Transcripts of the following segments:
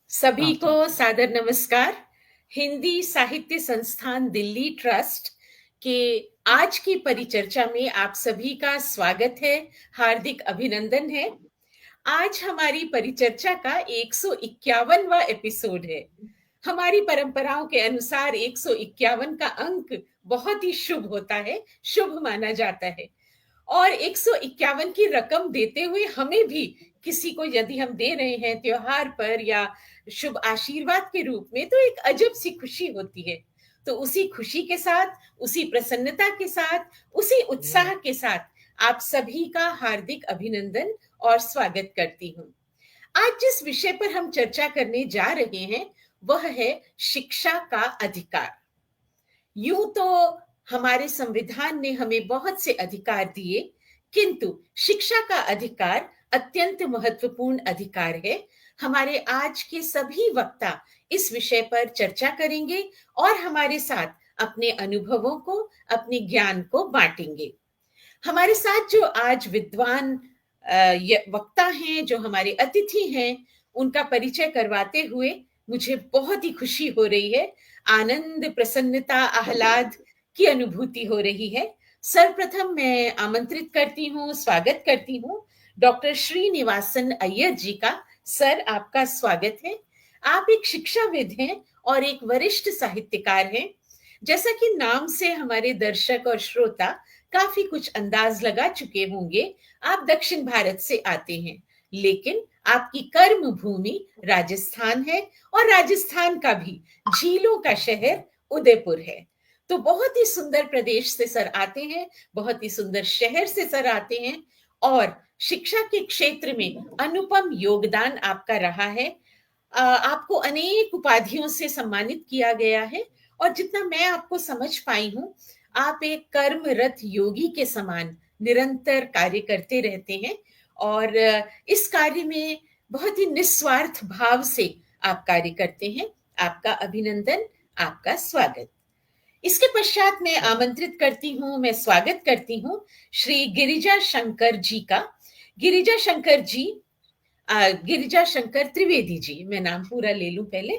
सभी को सादर नमस्कार। हिंदी साहित्य संस्थान दिल्ली ट्रस्ट के आज की परिचर्चा में आप सभी का स्वागत है, हार्दिक अभिनंदन है। आज हमारी परिचर्चा का 151वां एपिसोड है। हमारी परंपराओं के अनुसार 151 का अंक बहुत ही शुभ होता है, शुभ माना जाता है। और 151 की रकम देते हुए हमें भी किसी को यदि हम दे रहे हैं त्योहार पर या शुभ आशीर्वाद के रूप में, तो एक अजब सी खुशी होती है। तो उसी खुशी के साथ, उसी प्रसन्नता के साथ, उसी उत्साह के साथ आप सभी का हार्दिक अभिनंदन और स्वागत करती हूँ। आज जिस विषय पर हम चर्चा करने जा रहे हैं वह है शिक्षा का अधिकार। यूं तो हमारे संविधान ने हमें बहुत से अधिकार दिए, किंतु शिक्षा का अधिकार अत्यंत महत्वपूर्ण अधिकार है। हमारे आज के सभी वक्ता इस विषय पर चर्चा करेंगे और हमारे साथ अपने अनुभवों को, अपने ज्ञान को बांटेंगे। हमारे साथ जो आज विद्वान वक्ता हैं, जो हमारे अतिथि हैं, उनका परिचय करवाते हुए मुझे बहुत ही खुशी हो रही है। आनंद, प्रसन्नता, आह्लाद की अनुभूति हो रही है। सर्वप्रथम मैं आमंत्रित करती हूँ, स्वागत करती हूँ डॉक्टर श्रीनिवासन अय्यर जी का। सर, आपका स्वागत है। आप एक शिक्षाविद हैं और एक वरिष्ठ साहित्यकार हैं। जैसा कि नाम से हमारे दर्शक और श्रोता काफी कुछ अंदाज लगा चुके होंगे, आप दक्षिण भारत से आते हैं, लेकिन आपकी कर्म भूमि राजस्थान है और राजस्थान का भी झीलों का शहर उदयपुर है। तो बहुत ही सुंदर प्रदेश से सर आते हैं, बहुत ही सुंदर शहर से सर आते हैं और शिक्षा के क्षेत्र में अनुपम योगदान आपका रहा है। आपको अनेक उपाधियों से सम्मानित किया गया है और जितना मैं आपको समझ पाई हूं, आप एक कर्मरत योगी के समान निरंतर कार्य करते रहते हैं और इस कार्य में बहुत ही निस्वार्थ भाव से आप कार्य करते हैं। आपका अभिनंदन, आपका स्वागत। इसके पश्चात मैं आमंत्रित करती हूँ, मैं स्वागत करती हूँ श्री गिरिजा शंकर जी का। गिरिजा शंकर जी, गिरिजा शंकर त्रिवेदी जी, मैं नाम पूरा ले लूं पहले।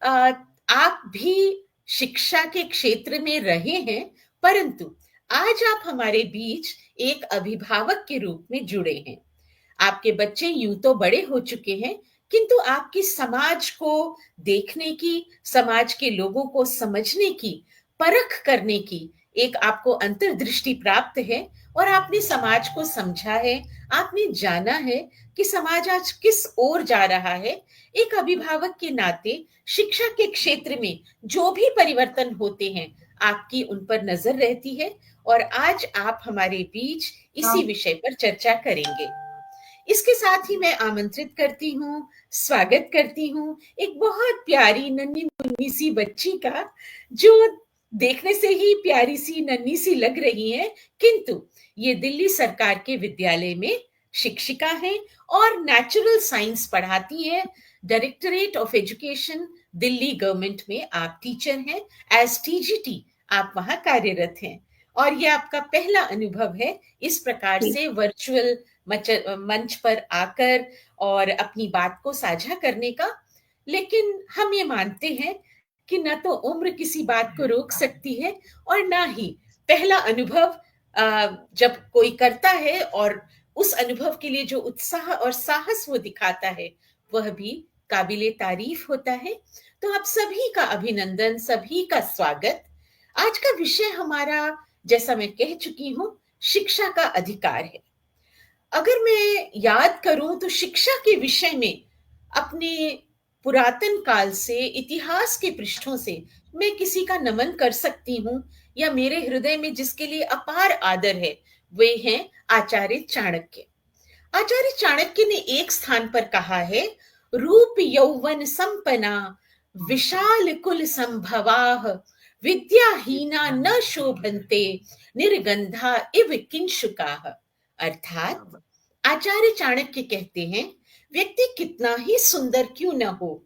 आप भी शिक्षा के क्षेत्र में रहे हैं, परंतु आज आप हमारे बीच एक अभिभावक के रूप में जुड़े हैं। आपके बच्चे यूं तो बड़े हो चुके हैं, किंतु आपकी समाज को देखने की, समाज के लोगों को समझने की, परख करने की एक आपको अंतर्दृष्टि प्राप्त है और आपने समाज को समझा है, आपने जाना है कि समाज आज किस ओर जा रहा है। एक अभिभावक के नाते शिक्षा के क्षेत्र में जो भी परिवर्तन होते हैं, आपकी उन पर नजर रहती है और आज आप हमारे बीच इसी विषय पर चर्चा करेंगे। इसके साथ ही मैं आमंत्रित करती हूँ, स्वागत करती हूँ एक बहुत प्यारी नन्ही मुन्नी सी बच्ची का, जो देखने से ही प्यारी सी नन्ही सी लग रही है, किंतु ये दिल्ली सरकार के विद्यालय में शिक्षिका हैं और नेचुरल साइंस पढ़ाती है। Directorate of education Delhi government में आप टीचर हैं, एज टीजीटी आप वहां कार्यरत हैं और ये आपका पहला अनुभव है इस प्रकार से वर्चुअल मंच पर आकर और अपनी बात को साझा करने का। लेकिन हम ये मानते हैं कि न तो उम्र किसी बात को रोक सकती है और ना ही पहला अनुभव जब कोई करता है और उस अनुभव के लिए जो उत्साह और साहस वो दिखाता है, वह भी काबिले तारीफ होता है। तो आप सभी का अभिनंदन, सभी का स्वागत। आज का विषय हमारा, जैसा मैं कह चुकी हूं, शिक्षा का अधिकार है। अगर मैं याद करूं तो शिक्षा के विषय में अपने पुरातन काल से, इतिहास के पृष्ठों से मैं किसी का नमन कर सकती हूं या मेरे हृदय में जिसके लिए अपार आदर है, वे हैं आचार्य चाणक्य। आचार्य चाणक्य ने एक स्थान पर कहा है, रूप यौवन संपन्ना विशाल कुल संभवाः विद्याहीना न शोभन्ते निर्गंधा इव किंशुकाः। अर्थात आचार्य चाणक्य कहते हैं, व्यक्ति कितना ही सुंदर क्यों न हो,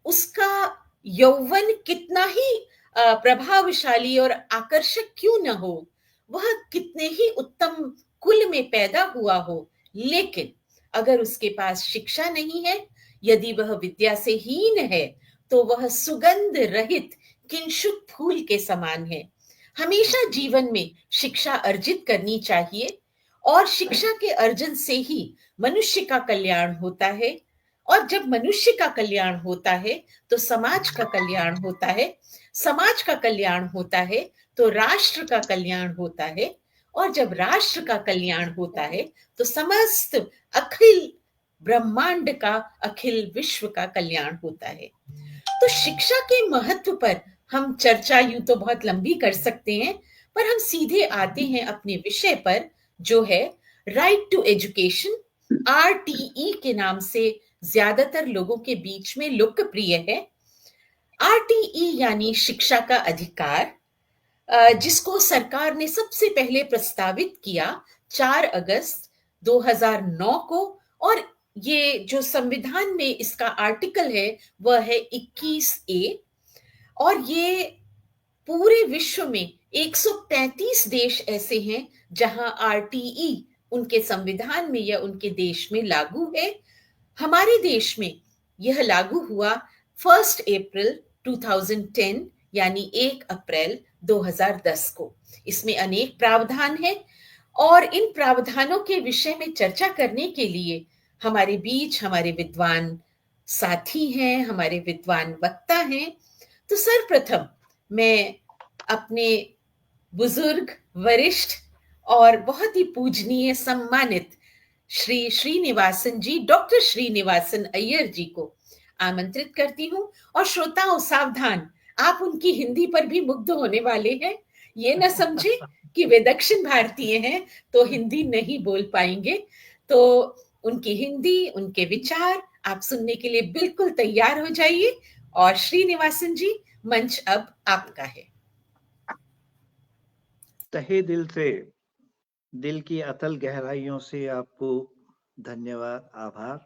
उसका यौवन कितना ही प्रभावशाली और आकर्षक क्यों न हो, वह कितने ही उत्तम कुल में पैदा हुआ हो, लेकिन अगर उसके पास शिक्षा नहीं है, यदि वह विद्या से हीन है, तो वह सुगंध रहित किंशुक फूल के समान है। हमेशा जीवन में शिक्षा अर्जित करनी चाहिए, और शिक्षा के अर्जन से ही मनुष्य का कल्याण होता है। और जब मनुष्य का कल्याण होता है, तो समाज का कल्याण होता है। समाज का कल्याण होता है, तो राष्ट्र का कल्याण होता है। और जब राष्ट्र का कल्याण होता है, तो समस्त अखिल ब्रह्मांड का, अखिल विश्व का कल्याण होता है। तो शिक्षा के महत्व पर हम चर्चा यूं तो बहुत लंबी कर सकते हैं, पर हम सीधे आते हैं अपने विषय पर, जो है राइट टू एजुकेशन। आरटीई के नाम से ज्यादातर लोगों के बीच में लोकप्रिय है। आरटीई यानी शिक्षा का अधिकार, जिसको सरकार ने सबसे पहले प्रस्तावित किया 4 अगस्त 2009 को। और ये जो संविधान में इसका आर्टिकल है, वह है 21A। और ये पूरे विश्व में 135 देश ऐसे हैं जहां आरटीई उनके संविधान में या उनके देश में लागू है। हमारे देश में यह लागू हुआ 1 अप्रैल 2010, यानी 1 अप्रैल 2010 को। इसमें अनेक प्रावधान हैं, और इन प्रावधानों के विषय में चर्चा करने के लिए हमारे बीच हमारे विद्वान साथी हैं, हमारे विद्वान वक्ता हैं। तो सर्वप्रथम मैं अपने बुजुर्ग, वरिष्ठ और बहुत ही पूजनीय, सम्मानित श्री श्रीनिवासन जी, डॉक्टर श्रीनिवासन अय्यर जी को आमंत्रित करती हूँ। और श्रोताओं सावधान, आप उनकी हिंदी पर भी मुग्ध होने वाले हैं। ये न समझे कि वे दक्षिण भारतीय हैं तो हिंदी नहीं बोल पाएंगे। तो उनकी हिंदी, उनके विचार आप सुनने के लिए बिल्कुल तैयार हो जाइए। और श्रीनिवासन जी, मंच अब आपका है। तहे दिल से, दिल की अतल गहराइयों से आपको धन्यवाद, आभार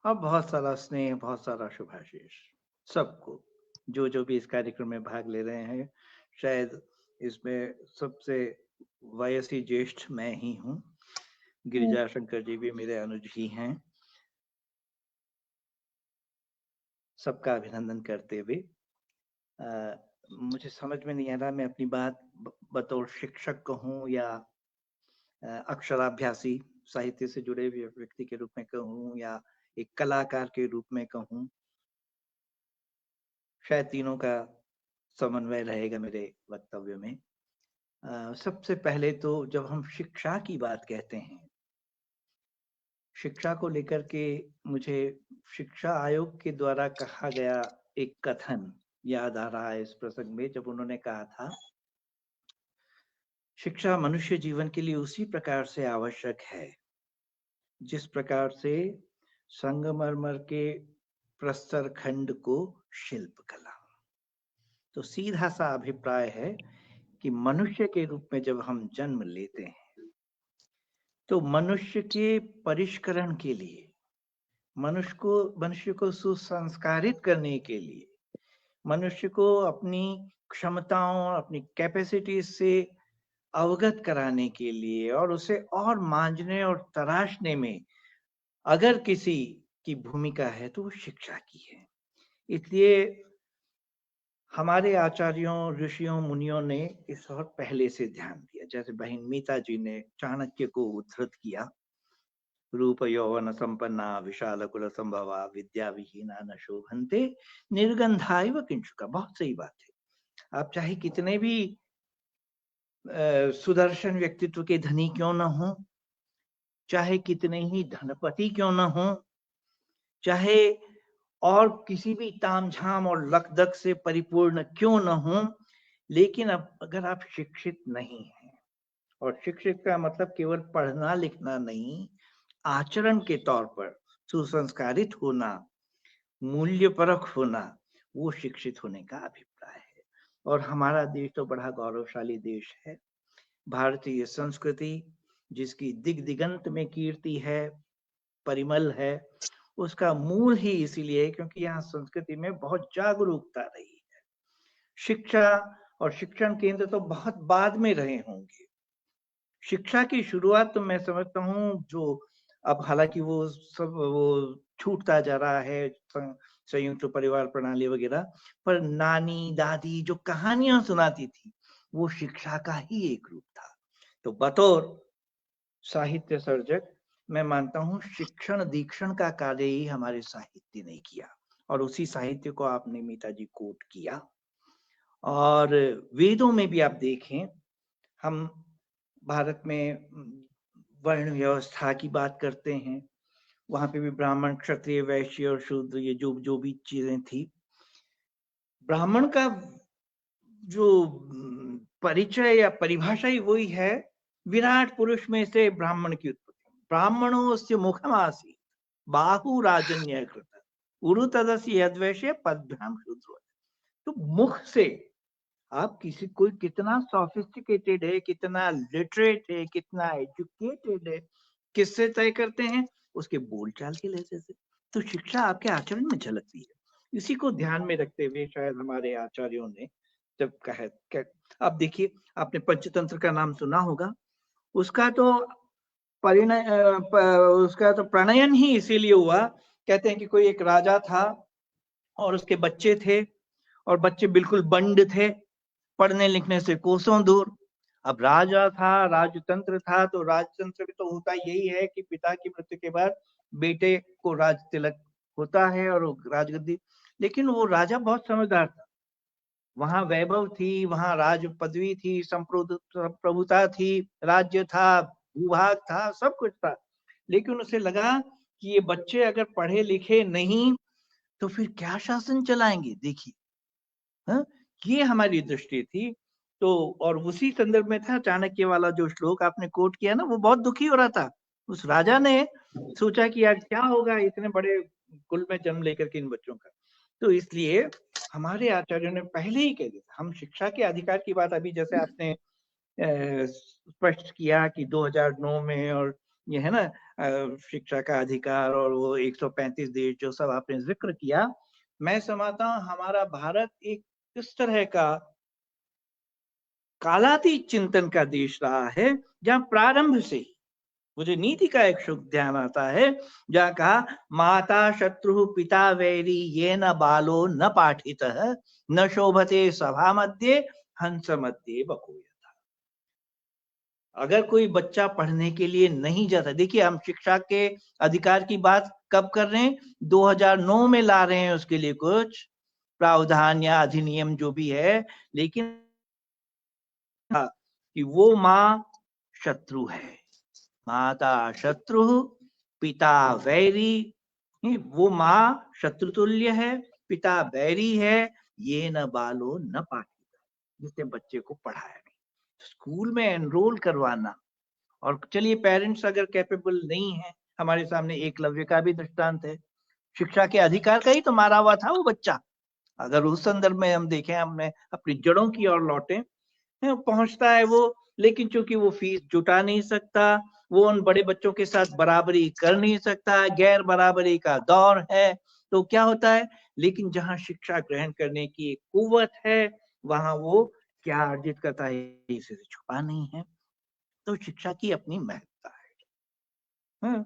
और बहुत सारा स्नेह, बहुत सारा शुभाशीष सबको, जो जो भी इस कार्यक्रम में भाग ले रहे हैं। शायद इसमें सबसे वयसी ज्येष्ठ मैं ही हूँ। गिरिजा शंकर जी भी मेरे अनुज ही हैं। सबका अभिनंदन करते हुए मुझे समझ में नहीं आ रहा मैं अपनी बात बतौर शिक्षक कहूँ या अक्षराभ्यासी साहित्य से जुड़े हुए व्यक्ति के रूप में कहूँ या एक कलाकार के रूप में कहूँ। शायद तीनों का समन्वय रहेगा मेरे वक्तव्य में। सबसे पहले तो जब हम शिक्षा की बात कहते हैं, शिक्षा को लेकर के मुझे शिक्षा आयोग के द्वारा कहा गया एक कथन याद आ रहा है इस प्रसंग में, जब उन्होंने कहा था, शिक्षा मनुष्य जीवन के लिए उसी प्रकार से आवश्यक है जिस प्रकार से संगमरमर के प्रस्तर खंड को शिल्प कला। तो सीधा सा अभिप्राय है कि मनुष्य के रूप में जब हम जन्म लेते हैं, तो मनुष्य के परिष्करण के लिए, मनुष्य को सुसंस्कारित करने के लिए, मनुष्य को अपनी क्षमताओं, अपनी कैपेसिटी से अवगत कराने के लिए और उसे और मांझने और तराशने में अगर किसी की भूमिका है तो वो शिक्षा की है। इसलिए हमारे आचार्यों, ऋषियों, मुनियों ने इस और पहले से ध्यान दिया। जैसे बहन मीता जी ने चाणक्य को उद्धृत किया, रूप यौवन संपन्ना विशाल कुल संभवा विद्या विहीना न शोभन्ते निर्गंधाइव किंचुका। बहुत सही बात है। आप चाहे कितने भी सुदर्शन व्यक्तित्व के धनी क्यों न हो, चाहे कितने ही धनपति क्यों न हो, चाहे और किसी भी तामझाम और लकदक से परिपूर्ण क्यों न हो, लेकिन अब अगर आप शिक्षित नहीं हैं, और शिक्षित का मतलब केवल पढ़ना लिखना नहीं, आचरण के तौर पर सुसंस्कारित होना, मूल्यपरक होना, वो शिक्षित होने का अभिप्राय है। और हमारा देश तो बड़ा गौरवशाली देश है। भारतीय संस्कृति जिसकी दिग दिगंत में कीर्ति है, परिमल है, उसका मूल ही इसीलिए क्योंकि यहाँ संस्कृति में बहुत जागरूकता रही है। शिक्षा और शिक्षण केंद्र तो बहुत बाद में रहे होंगे। शिक्षा की शुरुआत तो मैं समझता हूँ जो अब हालांकि वो सब वो छूटता जा रहा है, संयुक्त परिवार प्रणाली वगैरह, पर नानी दादी जो कहानियां सुनाती थी वो शिक्षा का ही एक रूप था। तो बतौर साहित्य सर्जक मैं मानता हूँ शिक्षण दीक्षण का कार्य ही हमारे साहित्य ने किया, और उसी साहित्य को आपने मीता जी कोट किया। और वेदों में भी आप देखें, हम भारत में वर्ण व्यवस्था की बात करते हैं, वहां पे भी ब्राह्मण क्षत्रिय वैश्य और शूद्र ये जो जो भी चीजें थी, ब्राह्मण का जो परिचय या परिभाषा ही वही है, विराट पुरुष में से ब्राह्मण की उत्पत्ति। ब्राह्मणों से मुखमासी बाहु राजन्य कृत उरु तदस्य यद्वैश्य पदभ्याम शूद्रो। तो मुख से आप किसी कोई कितना सोफिस्टिकेटेड है, कितना लिटरेट है, कितना एजुकेटेड है, किससे तय करते हैं? उसके बोलचाल के लहजे से। तो शिक्षा आपके आचरण में झलकती है। इसी को ध्यान में रखते हुए शायद हमारे आचार्यों ने जब कहा, अब देखिए आपने पंचतंत्र का नाम सुना होगा, उसका तो उसका तो प्रणयन ही इसीलिए हुआ, कहते हैं कि कोई एक राजा था और उसके बच्चे थे, और बच्चे बिल्कुल बंड थे, पढ़ने लिखने से कोसों दूर। अब राजा था, राजतंत्र था, तो राजतंत्र में तो होता यही है कि पिता की मृत्यु के बाद बेटे को राज तिलक होता है और राजगद्दी। लेकिन वो राजा बहुत समझदार था, वहां वैभव थी, वहां राज पदवी थी, संप्रभुता थी, राज्य था, भूभाग था, सब कुछ था। लेकिन उसे लगा कि ये बच्चे अगर पढ़े लिखे नहीं तो फिर क्या शासन चलाएंगे। देखिए, हाँ, ये हमारी दृष्टि थी। तो और उसी संदर्भ में था चाणक्य वाला जो श्लोक आपने कोट किया ना, वो बहुत दुखी हो रहा था। उस राजा ने सोचा कि यार क्या होगा इतने बड़े कुल में जन्म लेकर के इन बच्चों का। तो इसलिए हमारे आचार्यों ने पहले ही कह दिया। हम शिक्षा के अधिकार की बात अभी जैसे आपने स्पष्ट किया कि 2009 में, और ये है ना शिक्षा का अधिकार और वो 135 देश जो सब आपने जिक्र किया, मैं समझता हूँ हमारा भारत एक इस तरह का कालातीत चिंतन का देश रहा है जहां प्रारंभ से ही मुझे नीति का एक शुभ ध्यान आता है, जहां कहा माता शत्रु पिता वैरी ये न बालो न पाठित न शोभते सभा मध्य हंस मध्य बको। अगर कोई बच्चा पढ़ने के लिए नहीं जाता, देखिए हम शिक्षा के अधिकार की बात कब कर रहे हैं, 2009 में ला रहे हैं उसके लिए कुछ प्रावधान या अधिनियम जो भी है, लेकिन कि वो माँ शत्रु है, माता शत्रु पिता वैरी, वो माँ शत्रुतुल्य है, पिता बैरी है, ये न बालो न पाठित, जिसने बच्चे को पढ़ाया नहीं। स्कूल में एनरोल करवाना, और चलिए पेरेंट्स अगर कैपेबल नहीं है, हमारे सामने एकलव्य का भी दृष्टांत है, शिक्षा के अधिकार का ही तो मारा हुआ था वो बच्चा। अगर उस संदर्भ में हम देखें, हमने अपनी जड़ों की ओर लौटे, पहुंचता है वो, लेकिन चूंकि वो फीस जुटा नहीं सकता, वो उन बड़े बच्चों के साथ बराबरी कर नहीं सकता, गैर बराबरी का दौर है, तो क्या होता है, लेकिन जहां शिक्षा ग्रहण करने की एक कुव्वत है वहां वो क्या अर्जित करता है इसे छुपा नहीं है। तो शिक्षा की अपनी महत्ता है,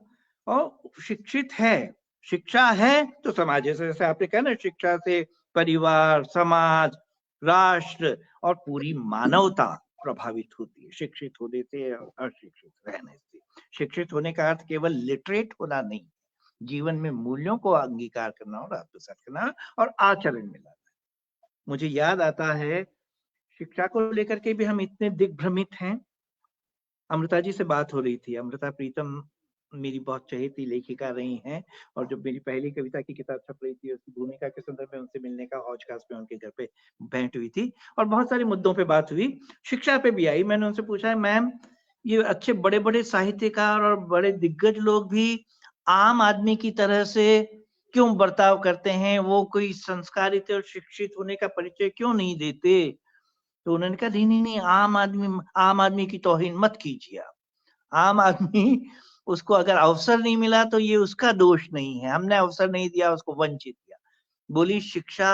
और शिक्षित है, शिक्षा है तो समाज, जैसे जैसे आपने कहा ना, शिक्षा से परिवार, समाज, राष्ट्र और पूरी मानवता प्रभावित होती है, शिक्षित होने से और अशिक्षित रहने से। शिक्षित होने का अर्थ केवल लिटरेट होना नहीं, जीवन में मूल्यों को अंगीकार करना और आत्मसात करना और आचरण में लाना। मुझे याद आता है शिक्षा को लेकर के भी हम इतने दिग्भ्रमित हैं। अमृता जी से बात हो रही थी, अमृता प्रीतम मेरी बहुत चहेती लेखिका रही हैं, और जब मेरी पहली कविता की किताब छप रही थी उसकी भूमिका के संदर्भ में उनसे मिलने का हौज खास में उनके घर पे भेंट हुई थी, और बहुत सारे मुद्दों पे बात हुई, शिक्षा पे भी आई। मैंने उनसे पूछा, मैम ये अच्छे बड़े बड़े साहित्यकार और बड़े दिग्गज लोग भी आम आदमी की तरह से क्यों बर्ताव करते हैं, वो कोई संस्कारित और शिक्षित होने का परिचय क्यों नहीं देते? तो उन्होंने कहा नहीं नहीं नहीं, आम आदमी की तौहीन मत कीजिए आप। आम आदमी, उसको अगर अवसर नहीं मिला तो ये उसका दोष नहीं है, हमने अवसर नहीं दिया, उसको वंचित किया। बोली शिक्षा,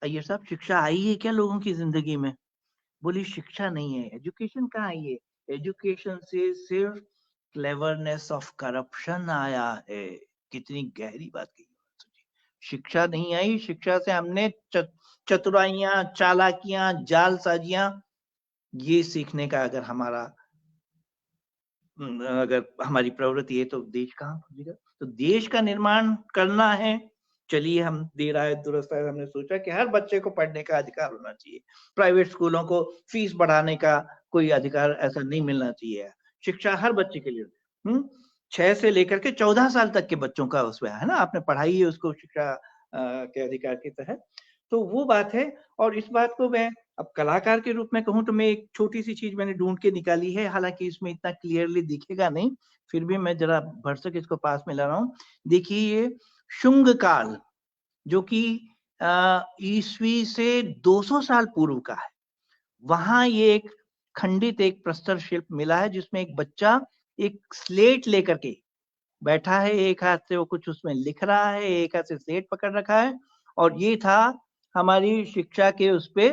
अय्यर साहब शिक्षा आई है क्या लोगों की जिंदगी में? बोली शिक्षा नहीं है, एजुकेशन कहाँ आई है? एजुकेशन से सिर्फ क्लेवरनेस ऑफ करप्शन आया है। कितनी गहरी बात की। शिक्षा नहीं आई, शिक्षा से हमने चतुराइयां, चालाकियां, जालसाजियां, ये सीखने का अगर हमारी प्रवृत्ति है तो देश कहाँ पहुंचेगा। तो देश का निर्माण करना है। चलिए, हम देर आए दुरुस्त आए, हमने सोचा कि हर बच्चे को पढ़ने का अधिकार होना चाहिए। प्राइवेट स्कूलों को फीस बढ़ाने का कोई अधिकार ऐसा नहीं मिलना चाहिए। शिक्षा हर बच्चे के लिए 6 से लेकर के 14 साल तक के बच्चों का उसमें है ना, आपने पढ़ाई है उसको शिक्षा के अधिकार के तहत। तो वो बात है। और इस बात को मैं अब कलाकार के रूप में कहूं तो मैं एक छोटी सी चीज मैंने ढूंढ के निकाली है, हालांकि इसमें इतना क्लियरली दिखेगा नहीं, फिर भी मैं जरा भरसक इसको पास में ला रहा हूं। देखिए, ये शुंग काल, जो कि ईस्वी से 200 साल पूर्व का है, वहां ये एक खंडित एक प्रस्तर शिल्प मिला है, जिसमें एक बच्चा एक स्लेट लेकर के बैठा है, एक हाथ से वो कुछ उसमें लिख रहा है, एक हाथ से स्लेट पकड़ रखा है। और ये था हमारी शिक्षा के उस पे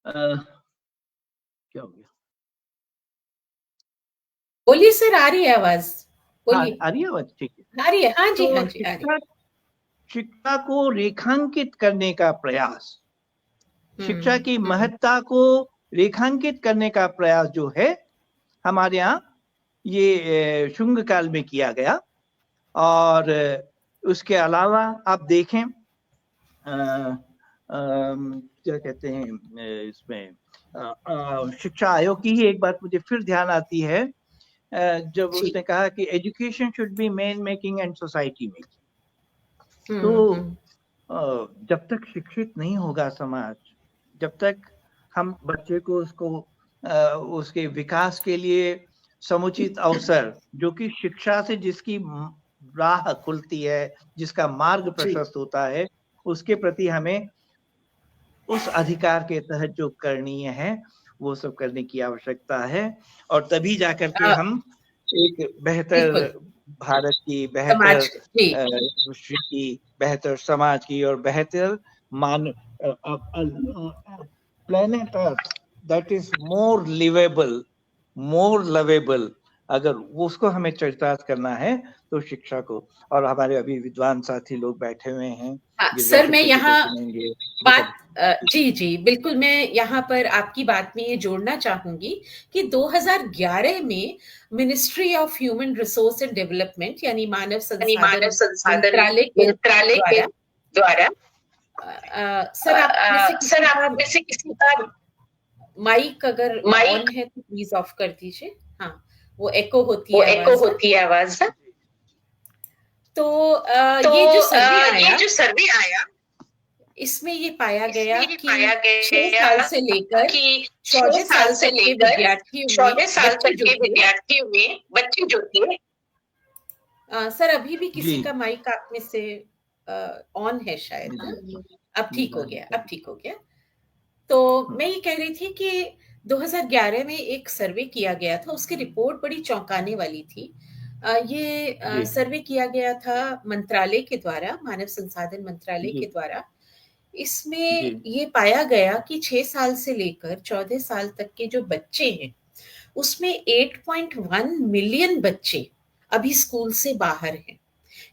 क्या हो गया? बोलिए सर, आ रही है आवाज, बोलिए। आ रही है आवाज? ठीक है। आ रही है, हाँ जी, तो हाँ जी, आ रही है। शिक्षा को रेखांकित करने का प्रयास, शिक्षा की महत्ता को रेखांकित करने का प्रयास जो है हमारे यहाँ ये शुंग काल में किया गया। और उसके अलावा आप देखें क्या कहते हैं इसमें शिक्षा आयोग की ही एक बात मुझे फिर ध्यान आती है, जब उसने कहा कि education should be man making and society making. तो जब तक शिक्षित नहीं होगा समाज, जब तक हम बच्चे को उसके विकास के लिए समुचित अवसर, जो कि शिक्षा से जिसकी राह खुलती है, जिसका मार्ग प्रशस्त होता है, उसके प्रति हमें उस अधिकार के तहत जो करणीय है वो सब करने की आवश्यकता है। और तभी जाकर के हम एक बेहतर भारत की, बेहतर विश्व की, बेहतर समाज की और बेहतर planet earth that is more liveable, more lovable, अगर उसको हमें चरितार्थ करना है तो शिक्षा को। और हमारे अभी विद्वान साथी लोग बैठे हुए हैं, सर मैं यहाँ बात जी जी बिल्कुल, मैं यहाँ पर आपकी बात में ये जोड़ना चाहूंगी कि 2011 में ministry of human resource and development यानी मानव संसाधन मंत्रालय के द्वारा सर आप में से किसी का माइक अगर ऑन है तो प्लीज ऑफ कर दीजिए। हाँ, वो एको होती है आवाज। तो ये जो सर्वे आया इसमें ये पाया गया कि 6 साल से लेकर 14 साल तक के विद्यार्थियों में बच्चे जो थे सर अभी भी किसी का माइक आप में से ऑन है शायद। अब ठीक हो गया। तो मैं ये कह रही थी कि 2011 में एक सर्वे किया गया था, उसकी रिपोर्ट बड़ी चौंकाने वाली थी। ये सर्वे किया गया था मंत्रालय के द्वारा, मानव संसाधन मंत्रालय के द्वारा। इसमें ये पाया गया कि 6 साल से लेकर 14 साल तक के जो बच्चे हैं, उसमें 8.1 मिलियन बच्चे अभी स्कूल से बाहर हैं,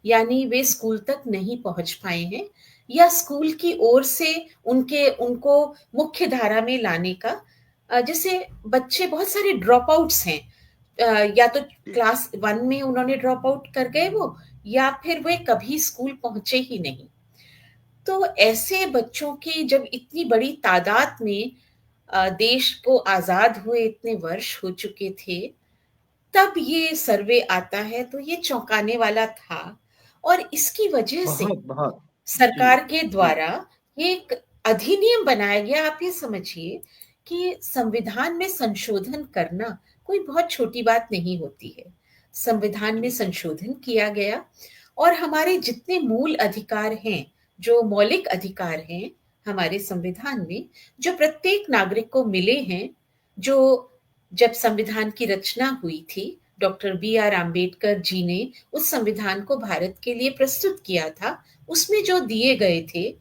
यानी वे स्कूल तक नहीं पहुंच पाए हैं, या स्कूल की ओर से उनको मुख्य धारा में लाने का, जैसे बच्चे बहुत सारे ड्रॉप आउट्स हैं, या तो क्लास 1 में उन्होंने ड्रॉप आउट कर गए वो, या फिर वे कभी स्कूल पहुंचे ही नहीं। तो ऐसे बच्चों की जब इतनी बड़ी तादाद में देश को आजाद हुए इतने वर्ष हो चुके थे, तब ये सर्वे आता है, तो ये चौंकाने वाला था। और इसकी वजह से सरकार के द्वारा एक अधिनियम बनाया गया। आप ये समझिए कि संविधान में संशोधन करना कोई बहुत छोटी बात नहीं होती है। संविधान में संशोधन किया गया और हमारे जितने मूल अधिकार हैं, जो मौलिक अधिकार हैं हमारे संविधान में, जो प्रत्येक नागरिक को मिले हैं, जो जब संविधान की रचना हुई थी, डॉक्टर BR आम्बेडकर जी ने उस संविधान को भारत के लिए प्रस्तुत किया था, उसमें जो दिए गए थे,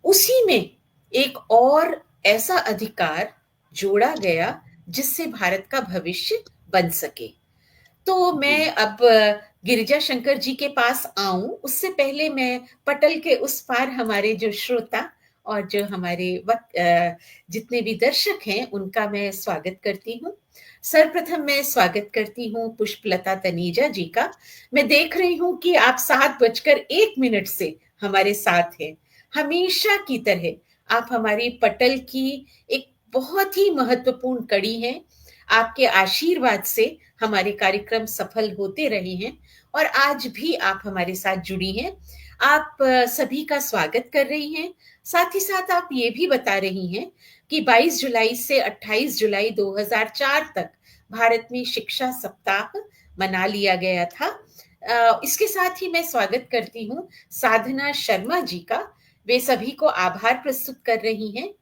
उसी में एक और ऐसा अधिकार जोड़ा गया जिससे भारत का भविष्य बन सके। तो मैं अब गिरिजा शंकर जी के पास आऊं, उससे पहले मैं पटल के उस पार हमारे जो श्रोता और जो हमारे जितने भी दर्शक हैं उनका मैं स्वागत करती हूँ। सर्वप्रथम मैं स्वागत करती हूँ पुष्पलता तनेजा जी का। मैं देख रही हूँ कि आप 7:01 से हमारे साथ हैं। हमेशा की तरह आप हमारी पटल की एक बहुत ही महत्वपूर्ण कड़ी हैं। आपके आशीर्वाद से हमारे कार्यक्रम सफल होते रहे हैं और आज भी आप हमारे साथ जुड़ी हैं। आप सभी का स्वागत कर रही हैं। साथ ही साथ आप ये भी बता रही हैं कि 22 जुलाई से 28 जुलाई 2004 तक भारत में शिक्षा सप्ताह मना लिया गया था। इसके साथ ही मैं स्वागत करती हूँ साधना शर्मा जी का। वे सभी को आभार प्रस्तुत कर रही हैं।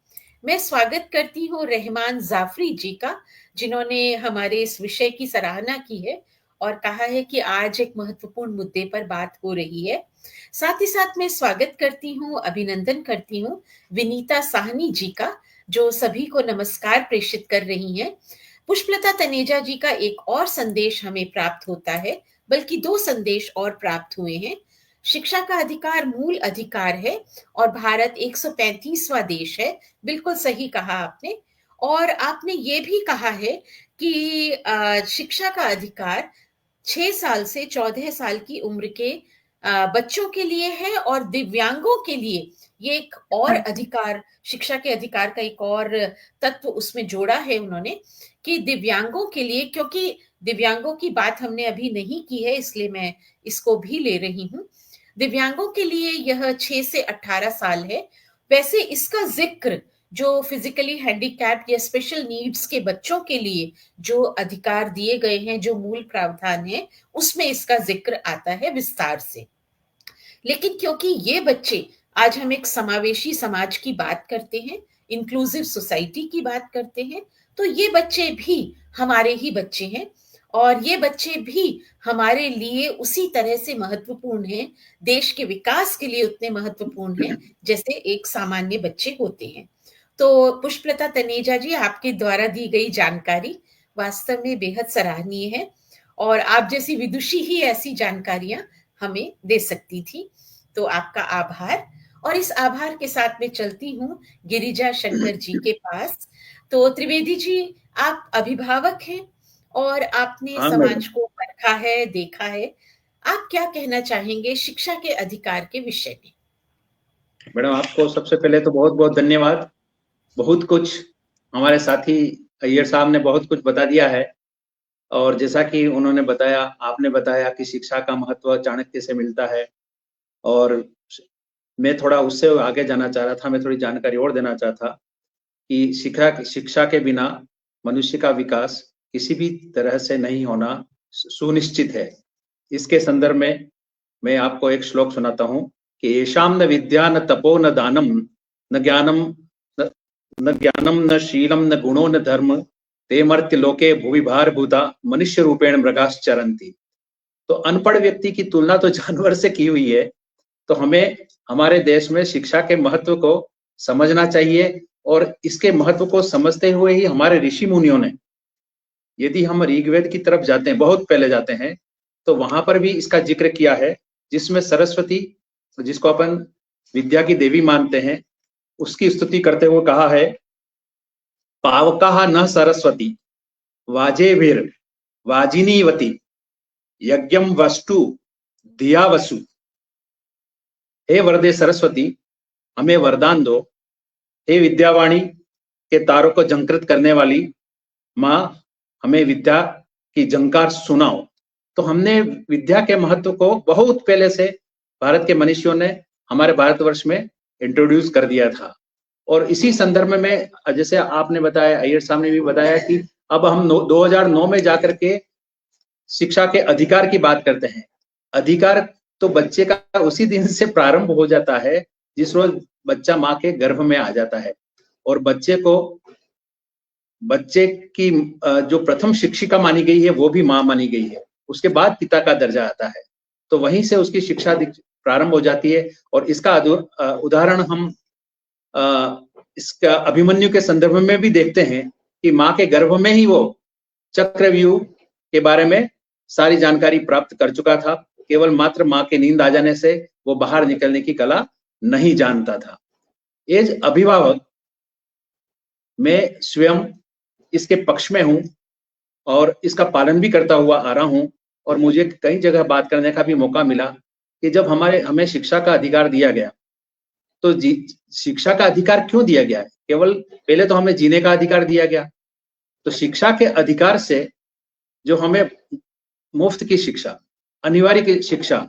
मैं स्वागत करती हूँ रहमान जाफरी जी का, जिन्होंने हमारे इस विषय की सराहना की है और कहा है कि आज एक महत्वपूर्ण मुद्दे पर बात हो रही है। साथ ही साथ मैं स्वागत करती हूँ, अभिनंदन करती हूँ विनीता साहनी जी का, जो सभी को नमस्कार प्रेषित कर रही हैं। पुष्पलता तनेजा जी का एक और संदेश हमें प्राप्त होता है, बल्कि 2 संदेश और प्राप्त हुए हैं। शिक्षा का अधिकार मूल अधिकार है और भारत 135वां देश है। बिल्कुल सही कहा आपने। और आपने ये भी कहा है कि शिक्षा का अधिकार 6 साल से 14 साल की उम्र के बच्चों के लिए है और दिव्यांगों के लिए ये एक और अधिकार, शिक्षा के अधिकार का एक और तत्व उसमें जोड़ा है उन्होंने कि दिव्यांगों के लिए, क्योंकि दिव्यांगों की बात हमने अभी नहीं की है इसलिए मैं इसको भी ले रही हूँ। दिव्यांगों के लिए यह 6 से 18 साल है। वैसे इसका जिक्र जो फिजिकली हैंडीकैप्ड या स्पेशल नीड्स के बच्चों के लिए जो अधिकार दिए गए हैं, जो मूल प्रावधान है, उसमें इसका जिक्र आता है विस्तार से। लेकिन क्योंकि ये बच्चे, आज हम एक समावेशी समाज की बात करते हैं, इंक्लूसिव सोसाइटी की बात करते हैं, तो ये बच्चे भी हमारे ही बच्चे हैं और ये बच्चे भी हमारे लिए उसी तरह से महत्वपूर्ण हैं, देश के विकास के लिए उतने महत्वपूर्ण हैं जैसे एक सामान्य बच्चे होते हैं। तो पुष्पलता तनेजा जी, आपके द्वारा दी गई जानकारी वास्तव में बेहद सराहनीय है और आप जैसी विदुषी ही ऐसी जानकारियां हमें दे सकती थी। तो आपका आभार। और इस आभार के साथ मैं चलती हूँ गिरिजा शंकर जी के पास। तो त्रिवेदी जी, आप अभिभावक हैं और आपने समाज को परखा है, देखा है। आप क्या कहना चाहेंगे शिक्षा के अधिकार के विषय में? मैडम, आपको सबसे पहले तो बहुत बहुत धन्यवाद। बहुत कुछ हमारे साथी अय्यर साहब ने बहुत कुछ बता दिया है और जैसा कि उन्होंने बताया, आपने बताया कि शिक्षा का महत्व चाणक्य से मिलता है और मैं थोड़ा उससे आगे जाना चाह रहा था। मैं थोड़ी जानकारी और देना चाहता कि शिक्षा के बिना मनुष्य का विकास किसी भी तरह से नहीं होना सुनिश्चित है। इसके संदर्भ में मैं आपको एक श्लोक सुनाता हूँ कि येषां न विद्या न तपो न दानम न ज्ञानम न शीलम न गुणो न धर्म ते मर्त्य लोके भुवि भारभूता मनुष्य रूपेण मृगाश्चरन्ति। तो अनपढ़ व्यक्ति की तुलना तो जानवर से की हुई है। तो हमें हमारे देश में शिक्षा के महत्व को समझना चाहिए और इसके महत्व को समझते हुए ही हमारे ऋषि मुनियों ने, यदि हम ऋग्वेद की तरफ जाते हैं, बहुत पहले जाते हैं, तो वहां पर भी इसका जिक्र किया है, जिसमें सरस्वती, जिसको अपन विद्या की देवी मानते हैं, उसकी स्तुति करते हुए कहा है, पावकाः न सरस्वती वाजेभिर वाजिनीवती यज्ञम वस्तु धिया वसु। हे वरदे सरस्वती, हमें वरदान दो। हे विद्यावाणी के तारों को झंकृत करने वाली माँ, हमें विद्या की झंकार सुनाओ। तो हमने विद्या के महत्व को बहुत पहले से भारत के मनुष्यों ने हमारे भारतवर्ष में इंट्रोड्यूस कर दिया था। और इसी संदर्भ में जैसे आपने बताया, अय्यर साहब ने भी बताया कि अब हम 2009 में जाकर के शिक्षा के अधिकार की बात करते हैं। अधिकार तो बच्चे का उसी दिन से प्रारंभ हो जाता है जिस रोज बच्चा माँ के गर्भ में आ जाता है और बच्चे की जो प्रथम शिक्षिका मानी गई है वो भी माँ मानी गई है। उसके बाद पिता का दर्जा आता है, तो वहीं से उसकी शिक्षा प्रारंभ हो जाती है। और इसका उदाहरण हम इसका अभिमन्यु के संदर्भ में भी देखते हैं कि माँ के गर्भ में ही वो चक्रव्यूह के बारे में सारी जानकारी प्राप्त कर चुका था, केवल मात्र माँ के नींद आ जाने से वो बाहर निकलने की कला नहीं जानता था। एज अभिभावक मैं स्वयं इसके पक्ष में हूं और इसका पालन भी करता हुआ आ रहा हूं, और मुझे कई जगह बात करने का भी मौका मिला कि जब हमें शिक्षा का अधिकार दिया गया, तो शिक्षा का अधिकार क्यों दिया गया है? केवल पहले तो हमें जीने का अधिकार दिया गया, तो शिक्षा के अधिकार से जो हमें मुफ्त की शिक्षा, अनिवार्य की शिक्षा,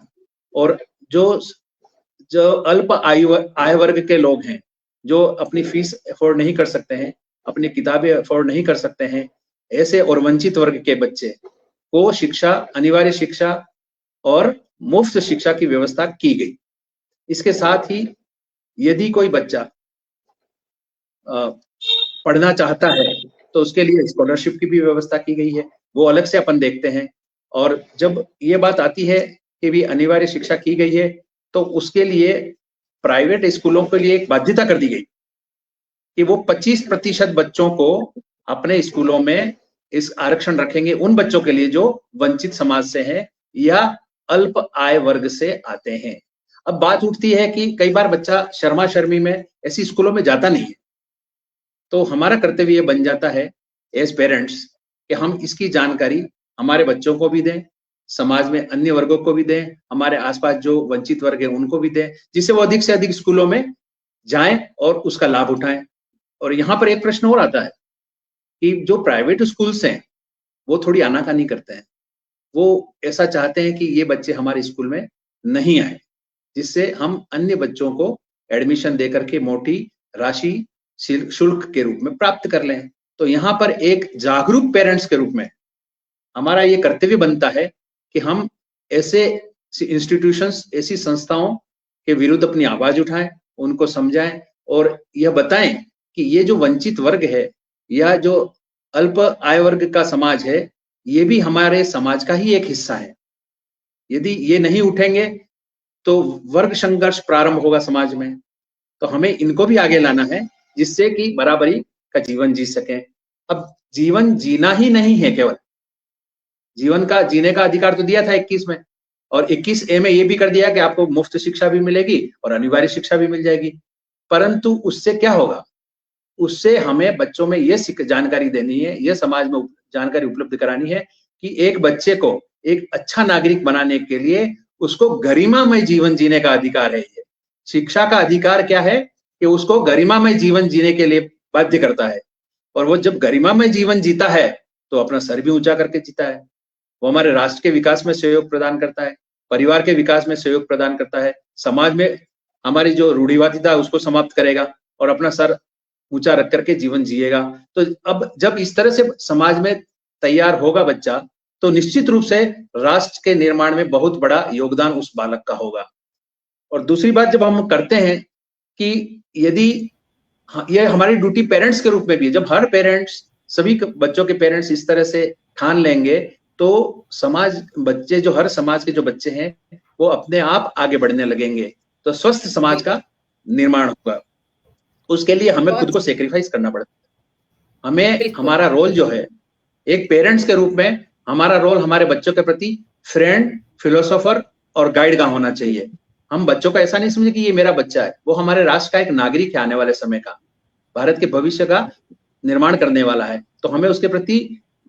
और जो अल्प आय वर्ग के लोग हैं, जो अपनी फीस अफोर्ड नहीं कर सकते हैं, अपनी किताबें अफोर्ड नहीं कर सकते हैं, ऐसे और वंचित वर्ग के बच्चे को शिक्षा, अनिवार्य शिक्षा और मुफ्त शिक्षा की व्यवस्था की गई। इसके साथ ही यदि कोई बच्चा पढ़ना चाहता है तो उसके लिए स्कॉलरशिप की भी व्यवस्था की गई है, वो अलग से अपन देखते हैं। और जब ये बात आती है कि भी अनिवार्य शिक्षा की गई है, तो उसके लिए प्राइवेट स्कूलों के लिए एक बाध्यता कर दी गई कि वो 25% बच्चों को अपने स्कूलों में इस आरक्षण रखेंगे, उन बच्चों के लिए जो वंचित समाज से हैं या अल्प आय वर्ग से आते हैं। अब बात उठती है कि कई बार बच्चा शर्मा शर्मी में ऐसी स्कूलों में जाता नहीं है, तो हमारा कर्तव्य ये बन जाता है एज पेरेंट्स कि हम इसकी जानकारी हमारे बच्चों को भी दें, समाज में अन्य वर्गों को भी दें, हमारे आसपास जो वंचित वर्ग है उनको भी दें, जिससे वो अधिक से अधिक स्कूलों में जाएं और उसका लाभ उठाएं। और यहाँ पर एक प्रश्न और आता है कि जो प्राइवेट स्कूल्स हैं वो थोड़ी आनाकानी करते हैं, वो ऐसा चाहते हैं कि ये बच्चे हमारे स्कूल में नहीं आए, जिससे हम अन्य बच्चों को एडमिशन देकर के मोटी राशि शुल्क के रूप में प्राप्त कर लें। तो यहाँ पर एक जागरूक पेरेंट्स के रूप में हमारा ये कर्तव्य बनता है कि हम ऐसे इंस्टीट्यूशंस, ऐसी संस्थाओं के विरुद्ध अपनी आवाज उठाएं, उनको समझाएं और यह बताएं कि ये जो वंचित वर्ग है या जो अल्प आय वर्ग का समाज है, ये भी हमारे समाज का ही एक हिस्सा है। यदि ये नहीं उठेंगे तो वर्ग संघर्ष प्रारंभ होगा समाज में। तो हमें इनको भी आगे लाना है, जिससे कि बराबरी का जीवन जी सकें। अब जीवन जीना ही नहीं है, केवल जीवन का जीने का अधिकार तो दिया था 21 में, और 21A में ये भी कर दिया कि आपको मुफ्त शिक्षा भी मिलेगी और अनिवार्य शिक्षा भी मिल जाएगी। परंतु उससे क्या होगा? उससे हमें बच्चों में ये जानकारी देनी है, ये समाज में जानकारी उपलब्ध करानी है कि एक बच्चे को एक अच्छा नागरिक बनाने के लिए उसको गरिमामय जीवन जीने का अधिकार है। ये शिक्षा का अधिकार क्या है कि उसको गरिमामय जीवन जीने के लिए बाध्य करता है, और वो जब गरिमामय जीवन जीता है तो अपना सर भी ऊंचा करके जीता है। वो हमारे राष्ट्र के विकास में सहयोग प्रदान करता है, परिवार के विकास में सहयोग प्रदान करता है, समाज में हमारी जो रूढ़िवादिता है उसको समाप्त करेगा और अपना सर ऊंचा रख करके जीवन जिएगा। तो अब जब इस तरह से समाज में तैयार होगा बच्चा, तो निश्चित रूप से राष्ट्र के निर्माण में बहुत बड़ा योगदान उस बालक का होगा। और दूसरी बात जब हम करते हैं कि यदि ये हमारी ड्यूटी पेरेंट्स के रूप में भी है, जब हर पेरेंट्स, सभी बच्चों के पेरेंट्स इस तरह से ठान लेंगे तो समाज, बच्चे जो हर समाज के जो बच्चे हैं वो अपने आप आगे बढ़ने लगेंगे, तो स्वस्थ समाज का निर्माण होगा। उसके लिए हमें खुद को सेक्रीफाइस करना पड़ता है। हमें हमारा रोल जो है एक पेरेंट्स के रूप में, हमारा रोल हमारे बच्चों के प्रति फ्रेंड, फिलोसोफर और गाइड का होना चाहिए। हम बच्चों को ऐसा नहीं समझे कि ये मेरा बच्चा है, वो हमारे राष्ट्र का एक नागरिक है, आने वाले समय का, भारत के भविष्य का निर्माण करने वाला है। तो हमें उसके प्रति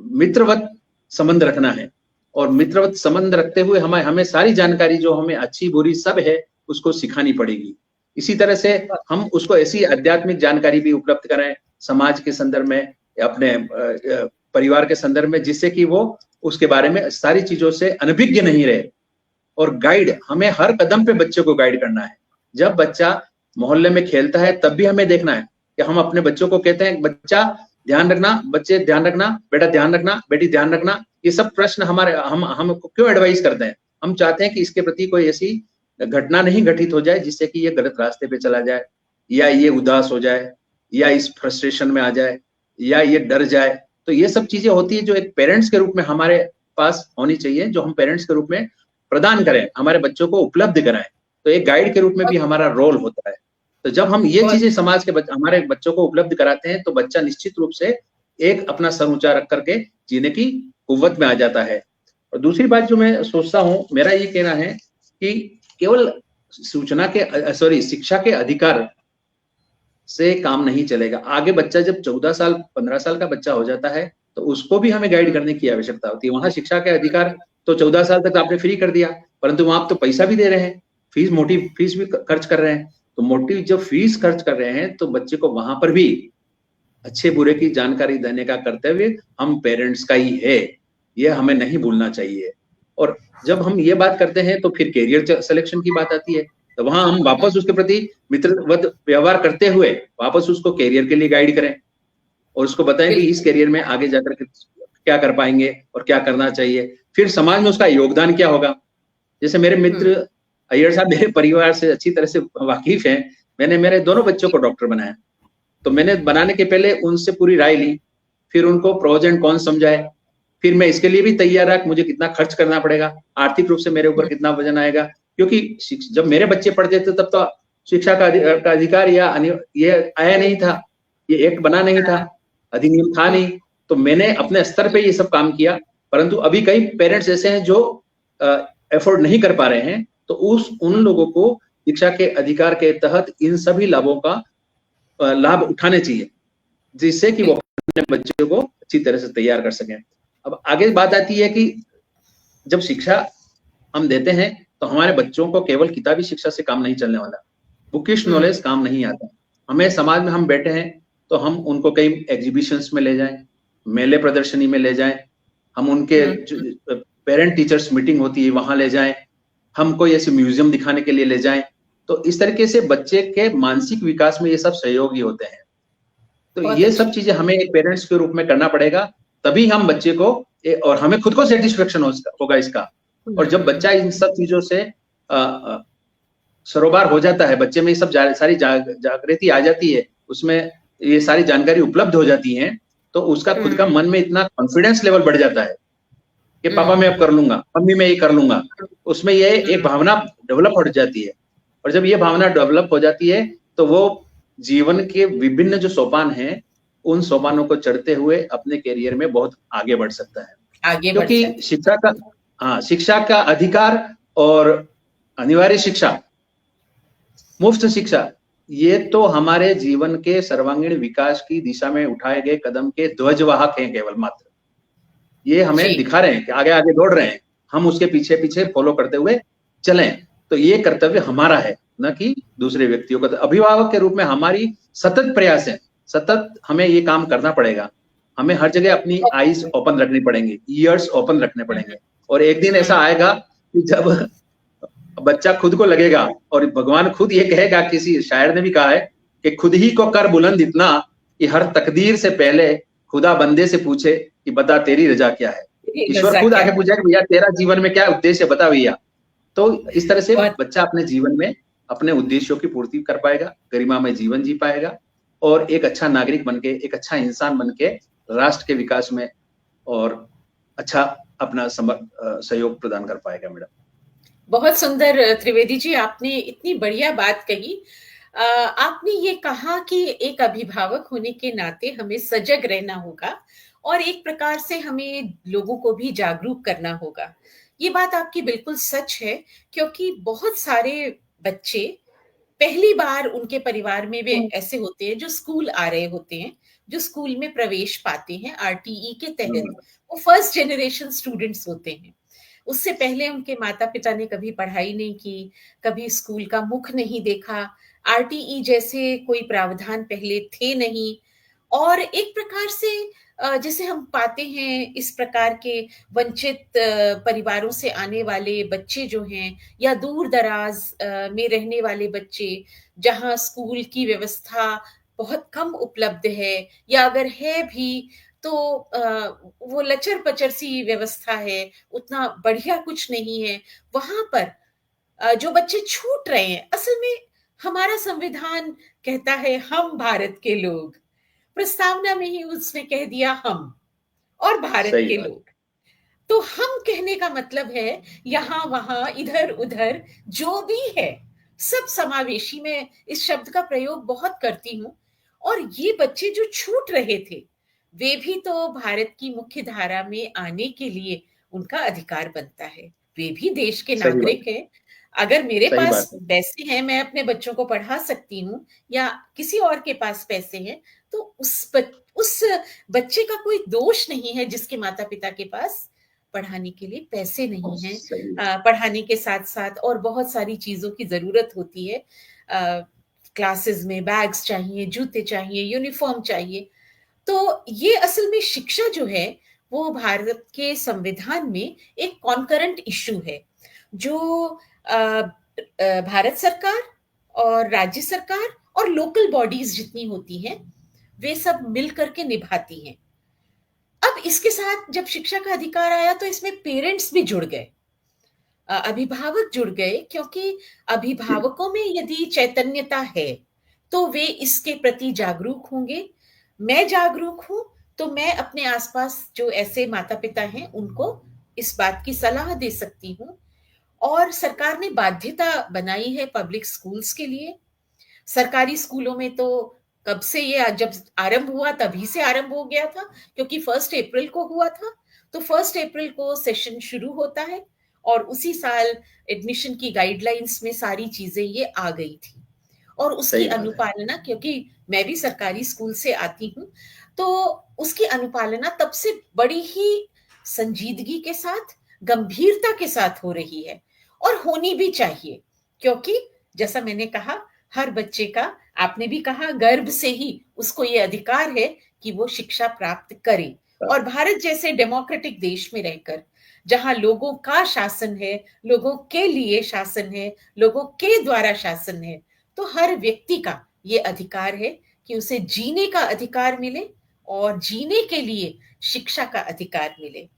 मित्रवत संबंध रखना है, और मित्रवत संबंध रखते हुए हमें सारी जानकारी जो हमें अच्छी बुरी सब है उसको सिखानी पड़ेगी। इसी तरह से हम उसको ऐसी आध्यात्मिक जानकारी भी उपलब्ध कराएं समाज के संदर्भ में, अपने परिवार के संदर्भ में, जिससे कि वो उसके बारे में सारी चीजों से अनभिज्ञ नहीं रहे। और गाइड, हमें हर कदम पे बच्चे को गाइड करना है। जब बच्चा मोहल्ले में खेलता है तब भी हमें देखना है कि हम अपने बच्चों को कहते हैं बच्चा ध्यान रखना, बच्चे ध्यान रखना, बेटा ध्यान रखना, बेटी ध्यान रखना। ये सब प्रश्न हमारे हम क्यों एडवाइस करते हैं? हम चाहते हैं कि इसके प्रति कोई ऐसी घटना नहीं घटित हो जाए जिससे कि ये गलत रास्ते पे चला जाए, या ये उदास हो जाए, या इस फ्रस्ट्रेशन में आ जाए, या ये डर जाए। तो ये सब चीजें होती है जो एक पेरेंट्स के रूप में हमारे पास होनी चाहिए, जो हम पेरेंट्स के रूप में प्रदान करें, हमारे बच्चों को उपलब्ध कराएं। तो एक गाइड के रूप में भी हमारा रोल होता है। तो जब हम ये चीजें समाज के हमारे बच्चों को उपलब्ध कराते हैं तो बच्चा निश्चित रूप से एक अपना सर ऊंचा रख करके जीने की कुव्वत में आ जाता है। और दूसरी बात जो मैं सोचता हूँ, मेरा ये कहना है कि केवल शिक्षा के अधिकार से काम नहीं चलेगा। आगे बच्चा जब 14 साल 15 साल का बच्चा हो जाता है तो उसको भी हमें गाइड करने की आवश्यकता होती है। वहां शिक्षा के अधिकार तो 14 साल तक आपने फ्री कर दिया, परंतु वहां आप तो पैसा भी दे रहे हैं, मोटी फीस भी खर्च कर रहे हैं। तो मोटी जब फीस खर्च कर रहे हैं तो बच्चे को वहां पर भी अच्छे बुरे की जानकारी देने का कर्तव्य हम पेरेंट्स का ही है, ये हमें नहीं भूलना चाहिए। और जब हम ये बात करते हैं तो फिर कैरियर सिलेक्शन की बात आती है, तो वहां हम वापस उसके प्रति मित्रवत व्यवहार करते हुए वापस उसको कैरियर के लिए गाइड करें और उसको बताएं कि इस कैरियर में आगे जाकर क्या कर पाएंगे और क्या करना चाहिए, फिर समाज में उसका योगदान क्या होगा। जैसे मेरे मित्र अय्यर साहब मेरे परिवार से अच्छी तरह से वाकिफ हैं, मैंने मेरे दोनों बच्चों को डॉक्टर बनाया, तो मैंने बनाने के पहले उनसे पूरी राय ली, फिर उनको प्रोज एंड कॉन्स समझाए, फिर मैं इसके लिए भी तैयार रहा कि मुझे कितना खर्च करना पड़ेगा, आर्थिक रूप से मेरे ऊपर कितना वजन आएगा, क्योंकि जब मेरे बच्चे पढ़ते थे तब तो शिक्षा का अधिकार या ये आया नहीं था, ये एक्ट बना नहीं था, अधिनियम था नहीं, तो मैंने अपने स्तर पे ये सब काम किया। परंतु अभी कई पेरेंट्स ऐसे हैं जो एफोर्ड नहीं कर पा रहे हैं, तो उन लोगों को शिक्षा के अधिकार के तहत इन सभी लाभों का लाभ उठाने चाहिए, जिससे कि वो अपने बच्चों को अच्छी तरह से तैयार कर सकें। अब आगे बात आती है कि जब शिक्षा हम देते हैं तो हमारे बच्चों को केवल किताबी शिक्षा से काम नहीं चलने वाला, बुकिश नॉलेज काम नहीं आता। हमें समाज में हम बैठे हैं तो हम उनको कई एग्जीबिशंस में ले जाएं, मेले प्रदर्शनी में ले जाएं, हम उनके पेरेंट टीचर्स मीटिंग होती है वहां ले जाएं, हम कोई ऐसे म्यूजियम दिखाने के लिए ले जाएं। तो इस तरीके से बच्चे के मानसिक विकास में ये सब सहयोगी होते हैं। तो ये सब चीजें हमें एक पेरेंट्स के रूप में करना पड़ेगा, तभी हम बच्चे को और हमें खुद को सेटिस्फेक्शन होगा इसका। और जब बच्चा इन सब चीजों से सरोबार हो जाता है, बच्चे में ये सब सारी जागृति आ जाती है, उसमें ये सारी जानकारी उपलब्ध हो जाती है, तो उसका खुद का मन में इतना कॉन्फिडेंस लेवल बढ़ जाता है कि पापा मैं अब कर लूंगा, मम्मी मैं ये कर लूंगा, उसमें ये एक भावना डेवलप हो जाती है। और जब ये भावना डेवलप हो जाती है तो वो जीवन के विभिन्न जो सोपान हैं उन सोपानों को चढ़ते हुए अपने करियर में बहुत आगे बढ़ सकता है। क्योंकि शिक्षा का अधिकार और अनिवार्य शिक्षा, मुफ्त शिक्षा, ये तो हमारे जीवन के सर्वांगीण विकास की दिशा में उठाए गए कदम के ध्वजवाहक हैं केवल मात्र। ये हमें दिखा रहे हैं कि आगे आगे दौड़ रहे हैं, हम उसके पीछे पीछे फॉलो करते हुए चलें। तो ये कर्तव्य हमारा है, न कि दूसरे व्यक्तियों का। अभिभावक के रूप में हमारी सतत प्रयास है, सतत हमें ये काम करना पड़ेगा। हमें हर जगह अपनी आईज ओपन रखनी पड़ेंगी, ईयर्स ओपन रखने पड़ेंगे। और एक दिन ऐसा आएगा कि जब बच्चा खुद को लगेगा और भगवान खुद ये कहेगा, किसी शायर ने भी कहा है कि खुद ही को कर बुलंद इतना कि हर तकदीर से पहले खुदा बंदे से पूछे कि बता तेरी रजा क्या है। ईश्वर खुद आके पूछेगा भैया तेरा जीवन में क्या उद्देश्य है, बता भैया। तो इस तरह से बच्चा अपने जीवन में अपने उद्देश्यों की पूर्ति कर पाएगा, गरिमा में जीवन जी पाएगा और एक अच्छा नागरिक बनके, एक अच्छा इंसान बनके राष्ट्र के विकास में और अच्छा अपना सहयोग प्रदान कर पाएगा। मैडम बहुत सुंदर त्रिवेदी जी, आपने इतनी बढ़िया बात कही। आपने ये कहा कि एक अभिभावक होने के नाते हमें सजग रहना होगा और एक प्रकार से हमें लोगों को भी जागरूक करना होगा। ये बात आपकी बिल्कुल सच है, क्योंकि बहुत सारे बच्चे पहली बार उनके परिवार में वे ऐसे होते हैं जो स्कूल आ रहे होते हैं, जो स्कूल में प्रवेश पाते हैं आरटीई के तहत, वो फर्स्ट जनरेशन स्टूडेंट्स होते हैं। उससे पहले उनके माता पिता ने कभी पढ़ाई नहीं की, कभी स्कूल का मुख नहीं देखा, आरटीई जैसे कोई प्रावधान पहले थे नहीं। और एक प्रकार से जैसे हम पाते हैं इस प्रकार के वंचित परिवारों से आने वाले बच्चे जो हैं, या दूर दराज में रहने वाले बच्चे जहां स्कूल की व्यवस्था बहुत कम उपलब्ध है, या अगर है भी तो वो लचर पचर सी व्यवस्था है, उतना बढ़िया कुछ नहीं है, वहां पर जो बच्चे छूट रहे हैं, असल में हमारा संविधान कहता है हम भारत के लोग, प्रस्तावना में ही उसने कह दिया हम और भारत के लोग। तो हम कहने का मतलब है यहां वहां इधर उधर जो भी है सब समावेशी में इस शब्द का प्रयोग बहुत करती हूं। और ये बच्चे जो छूट रहे थे वे भी तो भारत की मुख्य धारा में आने के लिए उनका अधिकार बनता है। वे भी देश के सही बात, नागरिक हैं। अगर मेरे सही पास बात है। पैसे हैं, मैं अपने बच्चों को पढ़ा सकती हूँ, या किसी और के पास पैसे हैं, तो उस बच्चे का कोई दोष नहीं है जिसके माता-पिता के पास पढ़ाने के लिए पैसे नहीं हैं। सही, पढ़ाने के साथ-साथ और बहुत सारी चीज़ों की ज़रूरत होती है। क्लासेस में बैग्स चाहिए, जूते चाहिए, यूनिफ़ॉर्म चाहिए। तो ये असल में शिक्षा जो है, वो भारत के संविधान में एक कॉन्करेंट इश्यू है, जो भारत सरकार और राज्य सरकार और लोकल बॉडीज जितनी होती हैं, वे सब मिल करके निभाती हैं। अब इसके साथ जब शिक्षा का अधिकार आया तो इसमें पेरेंट्स भी जुड़ गए, अभिभावक जुड़ गए, क्योंकि अभिभावकों में यदि चैतन्यता है, तो वे इसके प्रति जागरूक होंगे। मैं जागरूक हूँ, तो मैं अपने आसपास जो ऐसे माता-पिता हैं, उनको इस बात की सलाह दे सकती हूँ। और सरकार ने बाध्यता बनाई है पब्लिक स्कूल्स के लिए। सरकारी स्कूलों में तो कब से ये जब आरंभ हुआ तभी से आरंभ हो गया था, क्योंकि 1 अप्रैल को हुआ था। तो 1 अप्रैल को सेशन शुरू होता है और उसी साल एडमिशन की गाइडलाइंस में सारी चीजें ये आ गई थी। और उसकी सही बात है। अनुपालना, क्योंकि मैं भी सरकारी स्कूल से आती हूँ, तो उसकी अनुपालना तब से बड़ी ही संजीदगी के साथ, गंभीरता के साथ हो रही है, और होनी भी चाहिए। क्योंकि जैसा मैंने कहा, हर बच्चे का, आपने भी कहा, गर्भ से ही उसको ये अधिकार है कि वो शिक्षा प्राप्त करे। और भारत जैसे डेमोक्रेटिक देश में रहकर, जहां लोगों का शासन है, लोगों के लिए शासन है, लोगों के द्वारा शासन है, तो हर व्यक्ति का ये अधिकार है कि उसे जीने का अधिकार मिले और जीने के लिए शिक्षा का अधिकार मिले।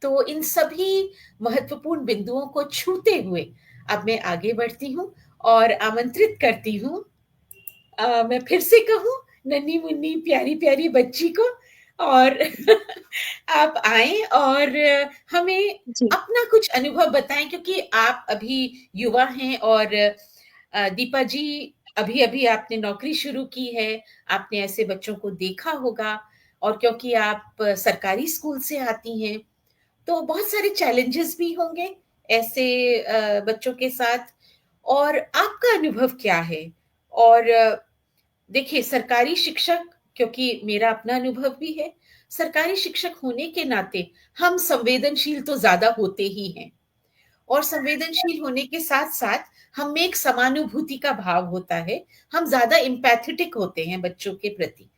तो इन सभी महत्वपूर्ण बिंदुओं को छूते हुए अब मैं आगे बढ़ती हूँ और आमंत्रित करती हूँ, मैं फिर से कहूँ, नन्ही मुन्नी प्यारी प्यारी बच्ची को, और आप आए और हमें जी। अपना कुछ अनुभव बताएं, क्योंकि आप अभी युवा हैं। और दीपा जी, अभी अभी आपने नौकरी शुरू की है, आपने ऐसे बच्चों को देखा होगा, और क्योंकि आप सरकारी स्कूल से आती हैं, तो बहुत सारे चैलेंजेस भी होंगे ऐसे बच्चों के साथ। और आपका अनुभव क्या है? और देखिए, सरकारी शिक्षक, क्योंकि मेरा अपना अनुभव भी है, सरकारी शिक्षक होने के नाते हम संवेदनशील तो ज्यादा होते ही हैं, और संवेदनशील होने के साथ साथ हम में एक समानुभूति का भाव होता है। हम ज्यादा इम्पैथेटिक होते हैं बच्चों के प्रति।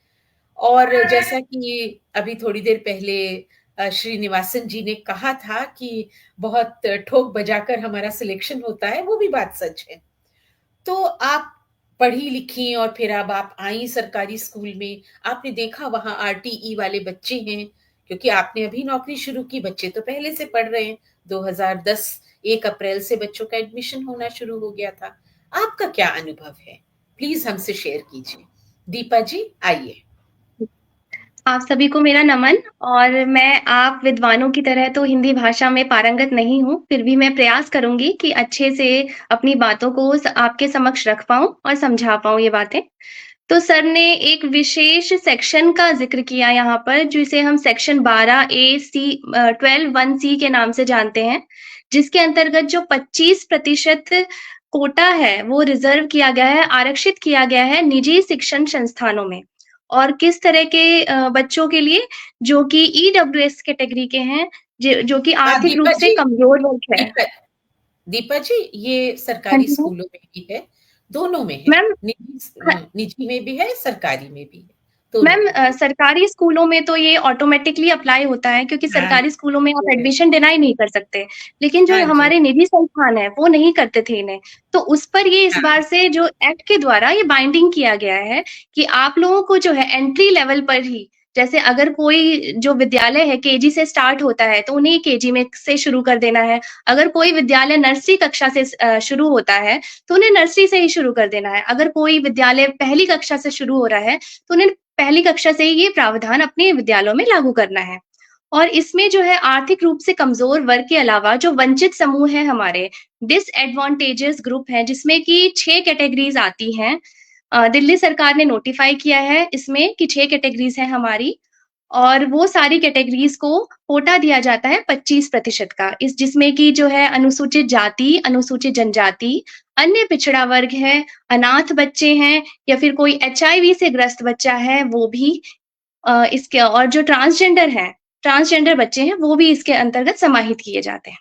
और जैसा कि अभी थोड़ी देर पहले श्रीनिवासन जी ने कहा था कि बहुत ठोक बजाकर हमारा सिलेक्शन होता है, वो भी बात सच है। तो आप पढ़ी लिखी और फिर अब आप आई सरकारी स्कूल में, आपने देखा वहां आरटीई वाले बच्चे हैं, क्योंकि आपने अभी नौकरी शुरू की, बच्चे तो पहले से पढ़ रहे हैं। 2010 1 अप्रैल से बच्चों का एडमिशन होना शुरू हो गया था। आपका क्या अनुभव है? प्लीज हमसे शेयर कीजिए। दीपा जी, आइए। आप सभी को मेरा नमन। और मैं आप विद्वानों की तरह तो हिंदी भाषा में पारंगत नहीं हूँ, फिर भी मैं प्रयास करूंगी कि अच्छे से अपनी बातों को आपके समक्ष रख पाऊं और समझा पाऊं ये बातें। तो सर ने एक विशेष सेक्शन का जिक्र किया यहाँ पर, जिसे हम सेक्शन 12A(C)(12)(1)(C) के नाम से जानते हैं, जिसके अंतर्गत जो 25% कोटा है वो रिजर्व किया गया है, आरक्षित किया गया है निजी शिक्षण संस्थानों में। और किस तरह के बच्चों के लिए, जो कि ईडब्ल्यूएस कैटेगरी के हैं, जो कि आर्थिक रूप से कमजोर वर्ग है। दीपा जी, ये सरकारी स्कूलों में भी है, दोनों में है, मैम निजी में भी है, सरकारी में भी है। मैम सरकारी स्कूलों में तो ये ऑटोमेटिकली अप्लाई होता है, क्योंकि सरकारी स्कूलों में आप एडमिशन डिनाई नहीं कर सकते, लेकिन जो हमारे निजी संस्थान है वो नहीं करते थे इन्हें। तो उस पर ये इस बार से जो एक्ट के द्वारा ये बाइंडिंग किया गया है कि आप लोगों को जो है एंट्री लेवल पर ही, जैसे अगर कोई जो विद्यालय है केजी से स्टार्ट होता है तो उन्हें केजी में से शुरू कर देना है। अगर कोई विद्यालय नर्सरी कक्षा से शुरू होता है तो उन्हें नर्सरी से ही शुरू कर देना है। अगर कोई विद्यालय पहली कक्षा से शुरू हो रहा है तो उन्हें पहली कक्षा से ही ये प्रावधान अपने विद्यालयों में लागू करना है। और इसमें जो है आर्थिक रूप से कमजोर वर्ग के अलावा जो वंचित समूह है, हमारे डिसएडवांटेजेस ग्रुप है, जिसमें कि 6 कैटेगरीज आती हैं। दिल्ली सरकार ने नोटिफाई किया है इसमें कि 6 कैटेगरीज हैं हमारी। और वो सारी कैटेगरीज को कोटा दिया जाता है 25% का, इस जिसमें कि जो है अनुसूचित जाति, अनुसूचित जनजाति, अन्य पिछड़ा वर्ग है, अनाथ बच्चे हैं या फिर कोई HIV से ग्रस्त बच्चा है वो भी इसके, और जो ट्रांसजेंडर बच्चे हैं वो भी इसके अंतर्गत समाहित किए जाते हैं।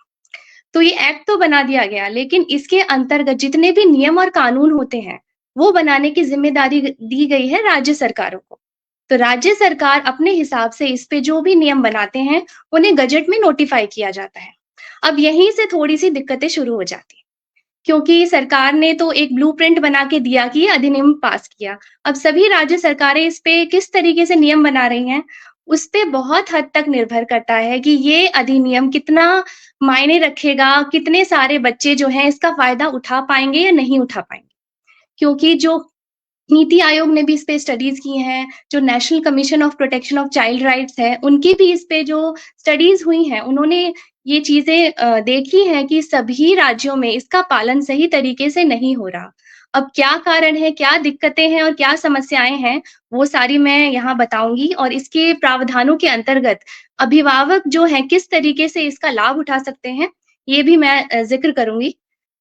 तो ये एक्ट तो बना दिया गया, लेकिन इसके अंतर्गत जितने भी नियम और कानून होते हैं वो बनाने की जिम्मेदारी दी गई है राज्य सरकारों को। तो राज्य सरकार अपने हिसाब से इस पे जो भी नियम बनाते हैं उन्हें गजट में नोटिफाई किया जाता है। अब यहीं से थोड़ी सी दिक्कतें शुरू हो जाती हैं, क्योंकि सरकार ने तो एक ब्लूप्रिंट बना के दिया कि अधिनियम पास किया। अब सभी राज्य सरकारें इस पे किस तरीके से नियम बना रही हैं, उस पे बहुत हद तक निर्भर करता है कि ये अधिनियम कितना मायने रखेगा, कितने सारे बच्चे जो हैं इसका फायदा उठा पाएंगे या नहीं उठा पाएंगे। क्योंकि जो नीति आयोग ने भी इस पे स्टडीज की हैं, जो national commission of protection of child rights है, उनकी भी इस पे जो स्टडीज हुई हैं, उन्होंने ये चीजें देखी हैं कि सभी राज्यों में इसका पालन सही तरीके से नहीं हो रहा। अब क्या कारण है, क्या दिक्कतें हैं और क्या समस्याएं हैं, वो सारी मैं यहाँ बताऊंगी, और इसके प्रावधानों के अंतर्गत अभिभावक जो है किस तरीके से इसका लाभ उठा सकते हैं, ये भी मैं जिक्र करूंगी।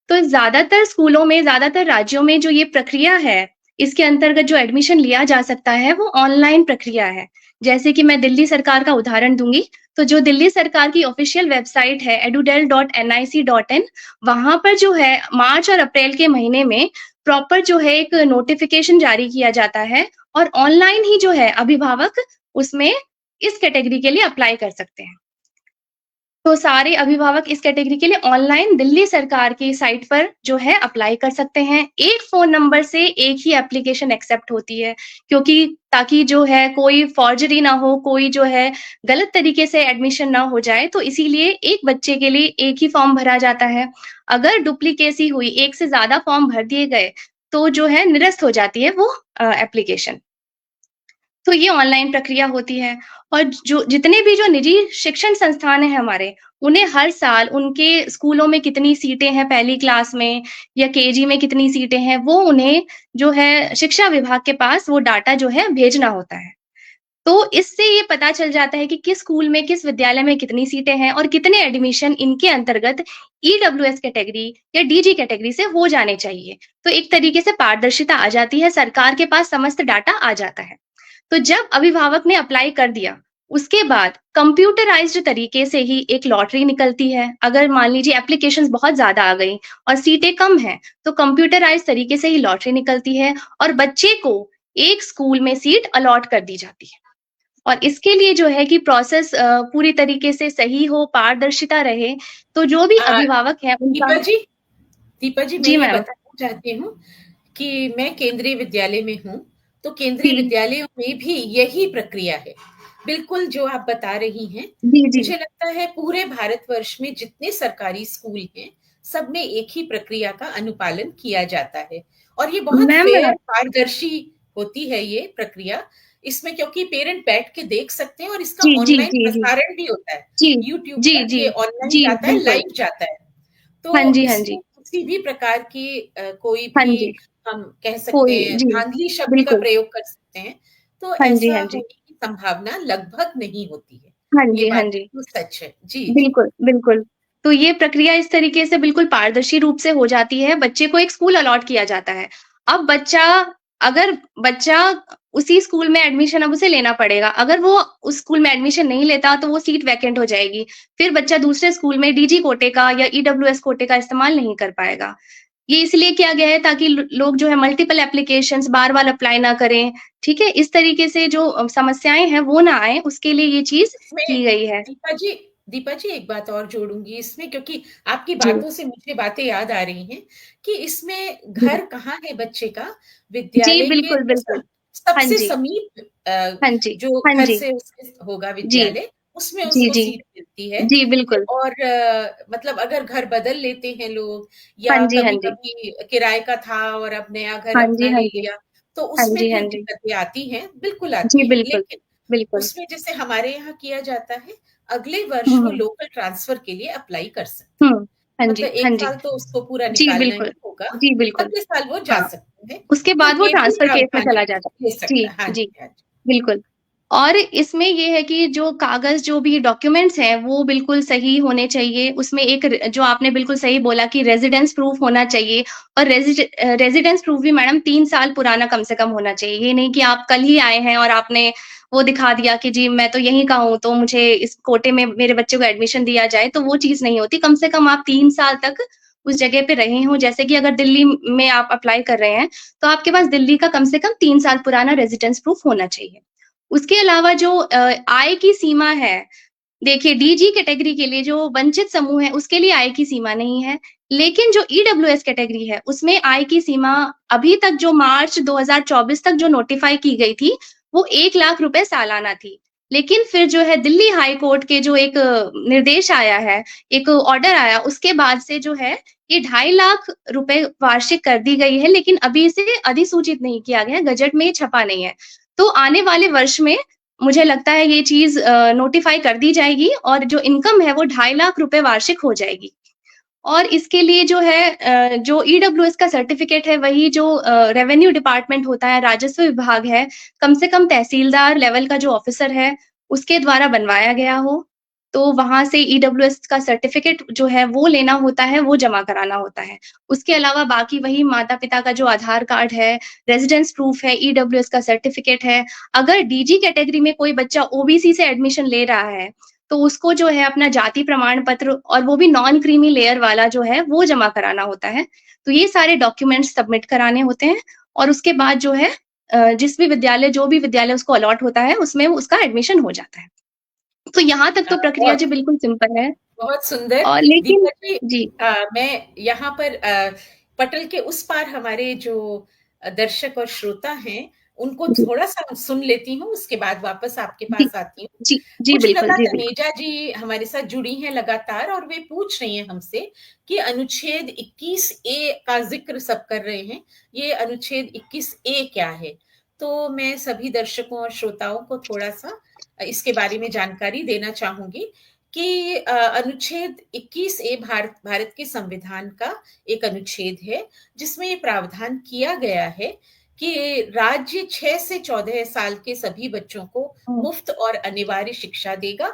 तो ज्यादातर स्कूलों में, ज्यादातर राज्यों में जो ये प्रक्रिया है, इसके अंतर्गत जो एडमिशन लिया जा सकता है वो ऑनलाइन प्रक्रिया है। जैसे कि मैं दिल्ली सरकार का उदाहरण दूंगी, तो जो दिल्ली सरकार की ऑफिशियल वेबसाइट है edudel.nic.in, वहां पर जो है मार्च और अप्रैल के महीने में प्रॉपर जो है एक नोटिफिकेशन जारी किया जाता है, और ऑनलाइन ही जो है अभिभावक उसमें इस कैटेगरी के लिए अप्लाई कर सकते हैं। तो सारे अभिभावक इस कैटेगरी के लिए ऑनलाइन दिल्ली सरकार की साइट पर जो है अप्लाई कर सकते हैं। एक फोन नंबर से एक ही एप्लीकेशन एक्सेप्ट होती है, क्योंकि ताकि जो है कोई फॉर्जरी ना हो, कोई जो है गलत तरीके से एडमिशन ना हो जाए, तो इसीलिए एक बच्चे के लिए एक ही फॉर्म भरा जाता है। अगर डुप्लीकेसी हुई, एक से ज्यादा फॉर्म भर दिए गए, तो जो है निरस्त हो जाती है वो एप्लीकेशन। तो ये ऑनलाइन प्रक्रिया होती है। और जो जितने भी जो निजी शिक्षण संस्थान हैं हमारे, उन्हें हर साल उनके स्कूलों में कितनी सीटें हैं पहली क्लास में या केजी में कितनी सीटें हैं, वो उन्हें जो है शिक्षा विभाग के पास वो डाटा जो है भेजना होता है। तो इससे ये पता चल जाता है कि किस स्कूल में, किस विद्यालय में कितनी सीटें हैं और कितने एडमिशन इनके अंतर्गत ईडब्ल्यूएस कैटेगरी या डीजी कैटेगरी से हो जाने चाहिए। तो एक तरीके से पारदर्शिता आ जाती है, सरकार के पास समस्त डाटा आ जाता है। तो जब अभिभावक ने अप्लाई कर दिया, उसके बाद कंप्यूटराइज्ड तरीके से ही एक लॉटरी निकलती है। अगर मान लीजिए एप्लीकेशंस बहुत ज्यादा आ गई और सीटें कम हैं, तो कंप्यूटराइज्ड तरीके से ही लॉटरी निकलती है और बच्चे को एक स्कूल में सीट अलॉट कर दी जाती है। और इसके लिए जो है कि प्रोसेस पूरी तरीके से सही हो, पारदर्शिता रहे, तो जो भी अभिभावक है उनका। दीपा जी मैं ये बताना चाहती हूँ कि मैं केंद्रीय विद्यालय में हूँ, तो केंद्रीय विद्यालयों में भी यही प्रक्रिया है, बिल्कुल जो आप बता रही हैं। मुझे लगता है पूरे भारतवर्ष में जितने सरकारी स्कूल हैं, सब में एक ही प्रक्रिया का अनुपालन किया जाता है, और ये बहुत फेयर, पारदर्शी होती है ये प्रक्रिया। इसमें क्योंकि पेरेंट बैठ के देख सकते हैं और इसका ऑनलाइन प्रसारण भी होता है, यूट्यूब पर ये ऑनलाइन जाता है, लाइव जाता है। तो किसी भी प्रकार की कोई भी हम कह सकते हैं धांधली शब्द का प्रयोग कर सकते हैं, तो ऐसा होने की संभावना लगभग नहीं होती है। तो सच है जी। बिल्कुल। तो ये प्रक्रिया इस तरीके से बिल्कुल पारदर्शी रूप से हो जाती है। बच्चे को एक स्कूल अलॉट किया जाता है। अब अगर बच्चा उसी स्कूल में एडमिशन, अब उसे लेना पड़ेगा। अगर वो उस स्कूल में एडमिशन नहीं लेता तो वो सीट वैकेंट हो जाएगी, फिर बच्चा दूसरे स्कूल में डीजी कोटे का या ईडब्ल्यूएस कोटे का इस्तेमाल नहीं कर पाएगा। ये इसलिए किया गया है ताकि लोग जो है मल्टीपल एप्लीकेशंस बार-बार अप्लाई ना करें, ठीक है? इस तरीके से जो समस्याएं हैं वो ना आए, उसके लिए ये चीज की गई है। दीपा जी एक बात और जोड़ूंगी इसमें, क्योंकि आपकी बातों से मुझे बातें याद आ रही हैं कि इसमें घर कहाँ है बच्चे का, विद्यालय बिल्कुल। सबसे समीप जो घर से होगा विद्यालय, उसमें उसको सीट मिलती है। जी बिल्कुल। और मतलब अगर घर बदल लेते हैं लोग, या कभी किराए का था और अब नया घर अपना ले लिया, तो उसमें भी दिक्कतें आती हैं, बिल्कुल आती हैं। लेकिन उसमें जैसे हमारे यहाँ किया जाता है, अगले वर्ष वो लोकल ट्रांसफर के लिए अप्लाई कर सकते हैं। मतलब एक साल तो उसको पूरा निकालना ही होगा, अगले साल वो जा सकते हैं, उसके बाद वो ट्रांसफर केस में चला जाता है। जी बिल्कुल। और इसमें ये है कि जो कागज़ जो भी डॉक्यूमेंट्स हैं, वो बिल्कुल सही होने चाहिए। उसमें एक जो आपने बिल्कुल सही बोला कि रेज़िडेंस प्रूफ होना चाहिए और रेज़िडेंस प्रूफ भी मैडम 3 साल पुराना कम से कम होना चाहिए। ये नहीं कि आप कल ही आए हैं और आपने वो दिखा दिया कि जी मैं तो यहीं का हूँ, तो मुझे इस कोटे में मेरे बच्चे को एडमिशन दिया जाए, तो वो चीज़ नहीं होती। कम से कम आप 3 साल तक उस जगह पे रहे हों। जैसे कि अगर दिल्ली में आप अप्लाई कर रहे हैं, तो आपके पास दिल्ली का कम से कम 3 साल पुराना रेज़िडेंस प्रूफ होना चाहिए। उसके अलावा जो आय की सीमा है, देखिए डीजी कैटेगरी के लिए जो वंचित समूह है, उसके लिए आय की सीमा नहीं है। लेकिन जो ईडब्ल्यूएस कैटेगरी है, उसमें आय की सीमा अभी तक जो मार्च 2024 तक जो नोटिफ़ाई की गई थी, वो 1 लाख रुपए सालाना थी। लेकिन फिर जो है दिल्ली हाई कोर्ट के जो एक निर्देश आया है, एक ऑर्डर आया, उसके बाद से जो है ये 2.5 लाख रुपए वार्षिक कर दी गई है, लेकिन अभी इसे अधिसूचित नहीं किया गया है, गज़ट में छपा नहीं है। तो आने वाले वर्ष में मुझे लगता है ये चीज़ नोटिफ़ाई कर दी जाएगी और जो इनकम है वो 2.5 लाख रुपए वार्षिक हो जाएगी। और इसके लिए जो है जो ईडब्ल्यूएस का सर्टिफ़िकेट है वही जो रेवेन्यू डिपार्टमेंट होता है, राजस्व विभाग है, कम से कम तहसीलदार लेवल का जो ऑफ़िसर है, उसके द्वारा बनवाया गया हो। तो वहाँ से ईडब्ल्यूएस का सर्टिफ़िकेट जो है वो लेना होता है, वो जमा कराना होता है। उसके अलावा बाकी वही माता-पिता का जो आधार कार्ड है, रेज़िडेंस प्रूफ है, ईडब्ल्यूएस का सर्टिफ़िकेट है। अगर डीजी कैटेगरी में कोई बच्चा ओबीसी से एडमिशन ले रहा है, तो उसको जो है अपना जाति प्रमाण पत्र और वो भी नॉन क्रीमी लेयर वाला जो है वो जमा कराना होता है। तो ये सारे डॉक्यूमेंट्स सबमिट कराने होते हैं और उसके बाद जो है जिस भी विद्यालय जो भी विद्यालय उसको अलॉट होता है उसमें उसका एडमिशन हो जाता है। तो यहाँ तक तो प्रक्रिया बहुत जी बिल्कुल सिंपल है। बहुत सुंदर। और लेकिन दीपा जी, जी, मैं यहाँ पर पटल के उस पार हमारे जो दर्शक और श्रोता हैं, उनको जी, थोड़ा-सा सुन लेती हूँ, उसके बाद वापस आपके जी, पास आती हूँ। जी, जी बिल्कुल, पुष्पलता जी बिल्कुल। तनेजा जी हमारे साथ जुड़ी हैं लगातार और वे पूछ रही हैं हमसे कि अनुच्छेद 21A का ज़िक्र सब कर रहे हैं, ये अनुच्छेद 21A क्या है? तो मैं सभी दर्शकों और श्रोताओं को थोड़ा-सा इसके बारे में जानकारी देना चाहूँगी कि अनुच्छेद 21A भारत के संविधान का एक अनुच्छेद है, जिसमें ये प्रावधान किया गया है कि राज्य 6 से 14 साल के सभी बच्चों को हुँ, मुफ्त और अनिवार्य शिक्षा देगा।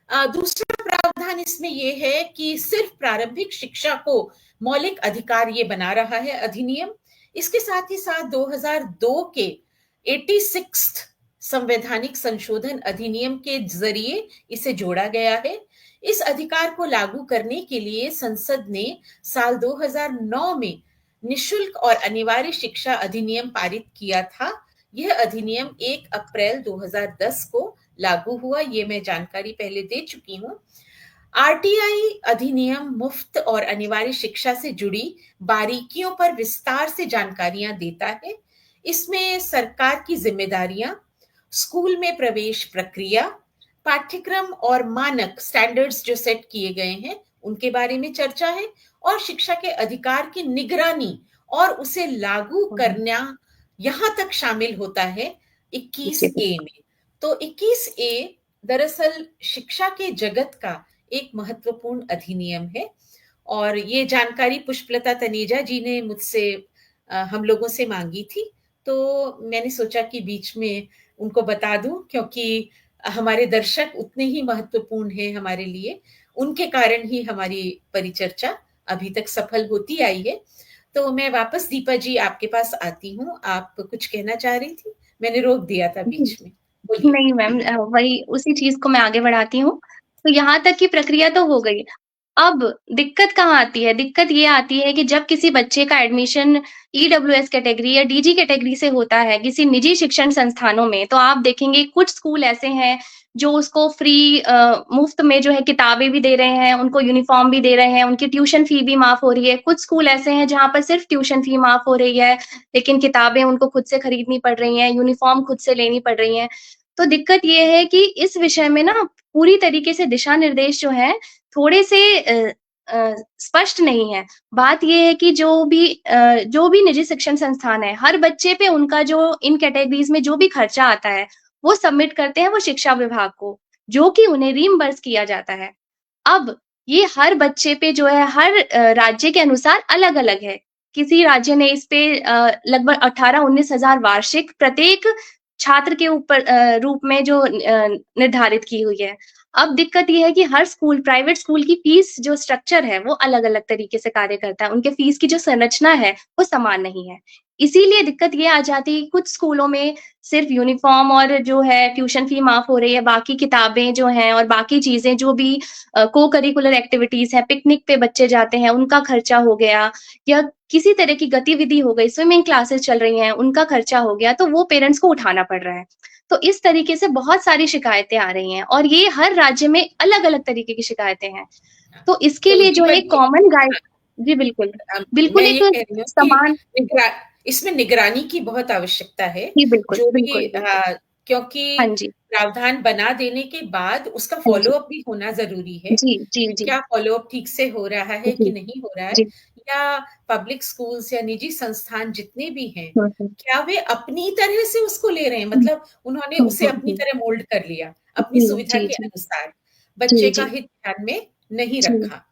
दूसरा प्रावधान इसमें ये है कि सिर्फ प्रारंभिक शिक्षा को मौलिक अधिकार ये बना रहा है अधिनियम। इसके साथ ही साथ 2002 के 86th संवैधानिक संशोधन अधिनियम के जरिए इसे जोड़ा गया है। इस अधिकार को लागू करने के लिए संसद ने साल 2009 में निशुल्क और अनिवार्य शिक्षा अधिनियम पारित किया था। यह अधिनियम 1 अप्रैल 2010 को लागू हुआ, ये मैं जानकारी पहले दे चुकी हूँ। आरटीआई अधिनियम मुफ्त और अनिवार्य शिक्षा से जुड़ी बारीकियों पर विस्तार से जानकारियां देता है। इसमें सरकार की जिम्मेदारियां, स्कूल में प्रवेश प्रक्रिया, पाठ्यक्रम और मानक स्टैंडर्ड्स जो सेट किए गए हैं उनके बारे में चर्चा है और शिक्षा के अधिकार की निगरानी और उसे लागू करना यहां तक शामिल होता है 21A में। तो 21A दरअसल शिक्षा के जगत का एक महत्वपूर्ण अधिनियम है और ये जानकारी पुष्पलता तनेजा जी ने मुझसे हम लोगों से मांगी थी, तो मैंने सोचा कि बीच में उनको बता दूं क्योंकि हमारे दर्शक उतने ही महत्वपूर्ण हैं हमारे लिए, उनके कारण ही हमारी परिचर्चा अभी तक सफल होती आई है। तो मैं वापस दीपा जी आपके पास आती हूँ, आप कुछ कहना चाह रही थी? मैंने रोक दिया था जी। बीच में, बोलिए। नहीं मैम वही उसी चीज़ को मैं आगे बढ़ाती हूँ। तो यहाँ तक की प्रक्रिया तो हो गई। अब दिक्कत कहाँ आती है? दिक्कत ये आती है कि जब किसी बच्चे का एडमिशन ईडब्ल्यूएस कैटेगरी या डीजी कैटेगरी से होता है किसी निजी शिक्षण संस्थानों में, तो आप देखेंगे कुछ स्कूल ऐसे हैं जो उसको फ्री मुफ्त में जो है किताबें भी दे रहे हैं, उनको यूनिफ़ॉर्म भी दे रहे हैं, उनकी ट्यूशन फ़ी भी माफ़ हो रही है। कुछ स्कूल ऐसे हैं जहाँ पर सिर्फ़ ट्यूशन फ़ी माफ़ हो रही है, लेकिन किताबें उनको खुद से खरीदनी पड़ रही हैं, यूनिफ़ॉर्म खुद से लेनी पड़ रही हैं। तो दिक्कत ये है कि इस विषय में ना पूरी तरीके से दिशा निर्देश जो हैं थोड़े से स्पष्ट नहीं है। बात ये है कि जो भी निजी शिक्षण संस्थान है, हर बच्चे पे उनका जो इन कैटेगरीज़ में जो भी खर्चा आता है, वो सबमिट करते हैं वो शिक्षा विभाग को, जो कि उन्हें रीइम्बर्स किया जाता है। अब ये हर बच्चे पे जो है हर राज्य के अनुसार अलग-अलग है। किसी राज्य ने इस पे लगभग 18-19 हज़ार वार्षिक प्रत्येक छात्र के ऊपर रूप में जो निर्धारित की हुई है। अब दिक्कत ये है कि हर स्कूल, प्राइवेट स्कूल की फीस जो स्ट्रक्चर है वो अलग-अलग तरीके से कार्य करता है। उनके फीस की जो संरचना है वो समान नहीं है। इसीलिए दिक्कत ये आ जाती है कि कुछ स्कूलों में सिर्फ यूनिफ़ॉर्म और जो है ट्यूशन फी माफ़ हो रही है, बाकी किताबें जो हैं और बाकी चीज़ें जो भी को-करिकुलर एक्टिविटीज़ हैं, पिकनिक पे बच्चे जाते हैं, उनका खर्चा हो गया या किसी तरह की गतिविधि हो गई, स्विमिंग क्लासेस चल रही हैं, उनका खर्चा हो गया, तो वो पेरेंट्स को उठाना पड़ रहा है। तो इस तरीके से बहुत सारी शिकायतें आ रही हैं और ये हर राज्य में अलग-अलग तरीके की शिकायतें हैं। तो इसके तो लिए जी जो है पर एक कॉमन गाइड। जी, बिल्कुल। बिल्कुल मैं एक ये कह रही हूँ कि समान। निगरा इसमें निगरानी की बहुत आवश्यकता है, जी, बिल्कुल, जो भी बिल्कुल। हाँ क्योंकि जी। प्रावधान बना देने के बाद उसका हाँ जी। फ़ॉलो अप भी होना ज़रूरी है, जी, जी, कि जी। क्या फ़ॉलो अप ठीक से हो रहा है जी, कि नहीं हो रहा है, जी। या पब्लिक स्कूल्स या निजी संस्थान जितने भी हैं, हुँ, हुँ। क्या वे अपनी तरह से उसको ले रहे हैं? हुँ, मतलब उन्होंने हुँ, उसे हुँ, अपनी हुँ। तरह मोल्ड कर लिया, अपनी जी, सुविधा जी, के जी। अनुसार, जी, बच्चे का जी। हित ध्यान में नहीं जी। रखा।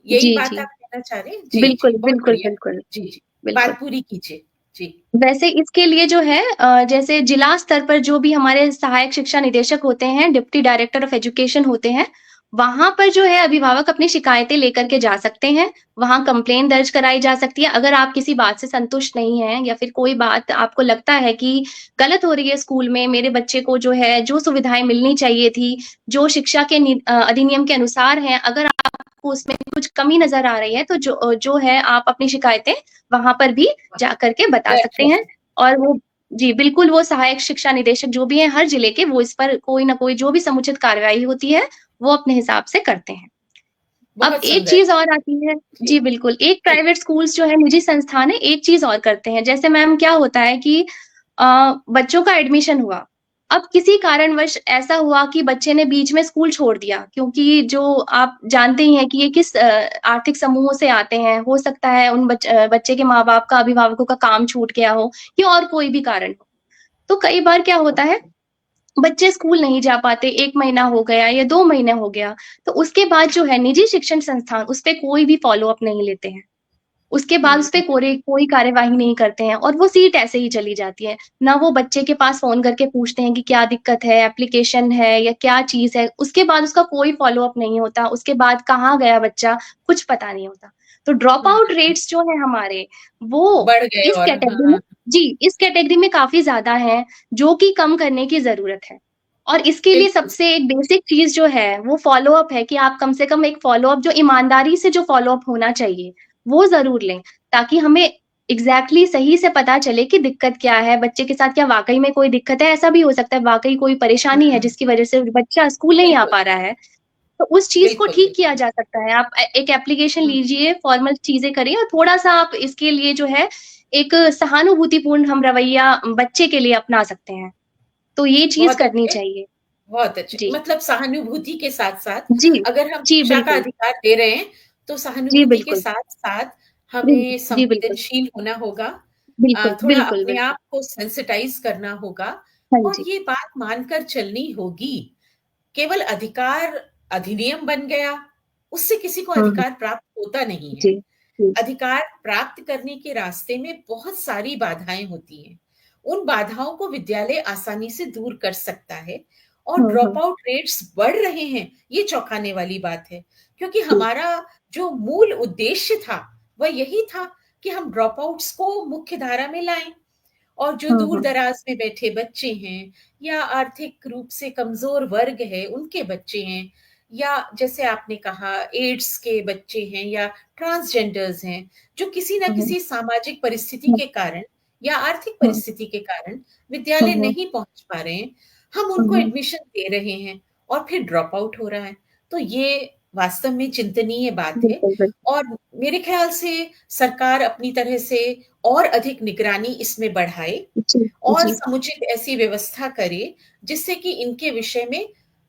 यही जी, बात जी। आप कहना चाह रहे हैं? जी, जी, बिल्कुल, बहुत बिल्कुल, बढ़िया। बिल्कुल, जी, जी, बिल्कुल। बात पूरी कीजिए। जी। वैसे इसके लिए जो है जैसे जिला स्तर पर जो भी हमारे सहायक शिक्षा निदेशक होते हैं, डिप्टी डायरेक्टर ऑफ एजुकेशन होते हैं, वहाँ पर जो है अभिभावक अपनी शिकायतें लेकर के जा सकते हैं। वहाँ कंप्लेंट दर्ज कराई जा सकती है। अगर आप किसी बात से संतुष्ट नहीं हैं या फिर कोई बात आपको लगता है कि गलत हो रही है स्कूल में, मेरे बच्चे को जो है जो सुविधाएँ मिलनी चाहिए थी, जो शिक्षा के अधिनियम के अनुसार हैं, अगर आपको उसमें कुछ कमी नज़र आ रही है, तो जो है आप अपनी शिकायतें वहाँ पर भी जा कर के बता दर्ज सकते कर हैं। और वो जी, बिल्कुल वो सहायक शिक्षा निदेशक जो भी हैं हर जिले के, वो इस पर कोई न कोई जो भी समुचित कार्रवाई होती है, वो अपने हिसाब से करते हैं। अब बहुत एक सुंदर। चीज़ और आती है। जी, जी, बिल्कुल। एक जी। प्राइवेट स्कूल्स जो है, निजी संस्थान है, एक चीज़ और करते हैं। जैसे मैम क्या होता है कि बच्चों का एडमिशन हुआ। अब किसी कारणवश ऐसा हुआ कि बच्चे ने बीच में स्कूल छोड़ दिया, क्योंकि जो आप जानते ही हैं कि ये किस आर्थिक समूहों से आते हैं। हो सकता है उन बच्चे के माँ-बाप का, अभिभावकों का काम छूट गया हो या और कोई भी कारण हो। तो कई बार क्या होता है, बच्चे स्कूल नहीं जा पाते, 1 महीना हो गया या 2 महीने हो गया, तो उसके बाद जो है निजी शिक्षण संस्थान उस पे कोई भी फ़ॉलो-अप नहीं लेते हैं। उसके बाद हुँ, उसपे कोई कार्यवाही नहीं करते हैं और वो सीट ऐसे ही चली जाती है। ना वो बच्चे के पास फ़ोन करके पूछते हैं कि क्या दिक्कत है, एप्लीकेशन है या क्या चीज़ है, उसके बाद उसका कोई फ़ॉलो-अप नहीं होता, उसके बाद कहाँ गया बच्चा, कुछ पता नहीं होता। तो ड्रॉप हुँ, आउट रेट्स जो हैं हमारे, वो बढ़ गए इस और कैटेगरी में हाँ, जी, इस कैटेगरी में काफ़ी ज़्यादा हैं, जो कि कम करने की ज़रूरत है। और इसके लिए बिल्कुल। सबसे एक बेसिक चीज़ जो है, वो फ़ॉलो-अप है कि आप कम से कम एक फ़ॉलो-अप जो ईमानदारी से जो फ़ॉलो-अप होना चाहिए, वो ज़रूर लें। ताकि हमें एग्ज़ैक्टली सही से पता चले कि दिक्कत क्या है, बच्चे के साथ क्या वाक़ई में कोई दिक्कत है? ऐसा भी हो सकता है वाक़ई कोई परेशानी है हुँ, जिसकी वज़ह से बच्चा स्कूल नहीं आ बिल्कुल, पा रहा है, तो उस चीज़ को बिल्कुल, ठीक बिल्कुल। किया जा सकता है। आप एक एप्लीकेशन हुँ, लीजिए, फॉर्मल चीज़ें करिए और थोड़ा-सा आप इसके लिए जो है एक सहानुभूतिपूर्ण हम रवैया बच्चे के लिए अपना सकते हैं। तो ये चीज़ बहुत करनी अच्छे, चाहिए। बहुत अच्छे। जी। मतलब सहानुभूति के साथ-साथ जी। अगर हम जी, शिक्षा का बिल्कुल। अधिकार दे रहे हैं, तो जी, सहानुभूति के बिल्कुल। साथ-साथ जी, हमें जी, बिल्कुल। संवेदनशील होना होगा, बिल्कुल, थोड़ा बिल्कुल, अपने बिल्कुल। आप को सेंसिटाइज़ करना होगा हाँ और जी। ये बात मानकर चलनी होगी। केवल अधिकार अधिनियम बन गया, उससे किसी को हुँ, हुँ। अधिकार प्राप्त होता नहीं है। जी, जी। अधिकार प्राप्त करने के रास्ते में बहुत सारी बाधाएं होती हैं। उन बाधाओं को विद्यालय आसानी से दूर कर सकता है और हुँ, ड्रॉप हुँ। आउट रेट्स बढ़ रहे हैं, ये चौंकाने वाली बात है, क्योंकि जी। हमारा जो मूल उद्देश्य था वह यही था कि हम ड्रॉप आउट्स को मुख्य धारा में लाएं और जो हुँ, दूर हुँ। दराज में बैठे बच्चे हैं या आर्थिक रूप से कमजोर वर्ग है उनके बच्चे हैं, या जैसे आपने कहा एड्स के बच्चे हैं या ट्रांसजेंडर्स हैं, जो किसी ना हुँ, हुँ। किसी सामाजिक परिस्थिति हुँ, के कारण या आर्थिक हुँ। परिस्थिति के कारण हुँ, विद्यालय हुँ। नहीं पहुंच पा रहे हैं, हम हुँ, उनको हुँ। एडमिशन दे रहे हैं और फिर ड्रॉप आउट हो रहा है। तो ये वास्तव में चिंतनीय बात है बिल्कुल, बिल्कुल। और मेरे ख्याल से सरकार अपनी तरह से और अधिक निगरानी इसमें बढ़ाए जी, और जी। समुचित ऐसी व्यवस्था करे जिससे कि इनके विषय में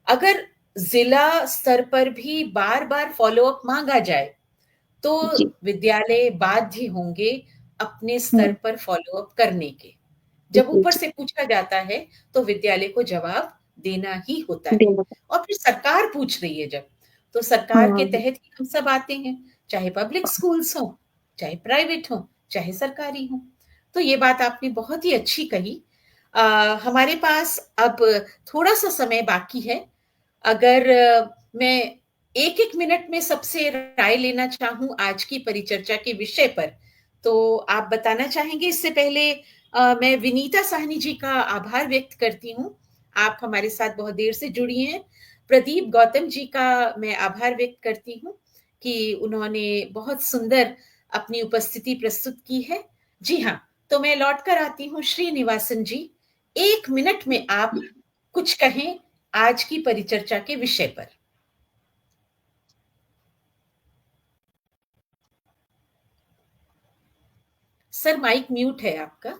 अगर जिला स्तर पर भी बार-बार फ़ॉलो अप माँगा जाए, तो जी। विद्यालय बाध्य होंगे अपने स्तर हुँ। पर फ़ॉलो अप करने के। जब जी, ऊपर जी। से पूछा जाता है, तो विद्यालय को जवाब देना ही होता है देना और फिर सरकार पूछ रही है जब, तो सरकार के हुँ, तहत ही हम सब आते हैं, चाहे पब्लिक स्कूल्स हों, चाहे प्राइवेट हों, चाहे सरकारी हों। तो ये बात आपने बहुत ही अच्छी कही। हमारे पास अब थोड़ा सा समय बाकी है। अगर मैं एक एक मिनट में सबसे राय लेना चाहूं आज की परिचर्चा के विषय पर, तो आप बताना चाहेंगे? इससे पहले मैं विनीता साहनी जी का आभार व्यक्त करती हूं, आप हमारे साथ बहुत देर से जुड़ी हैं। प्रदीप गौतम जी का मैं आभार व्यक्त करती हूं कि उन्होंने बहुत सुंदर अपनी उपस्थिति प्रस्तुत की है। जी हाँ, तो मैं लौट कर आती हूँ श्रीनिवासन जी, 1 मिनट में आप कुछ कहें आज की परिचर्चा के विषय पर। सर माइक म्यूट है आपका।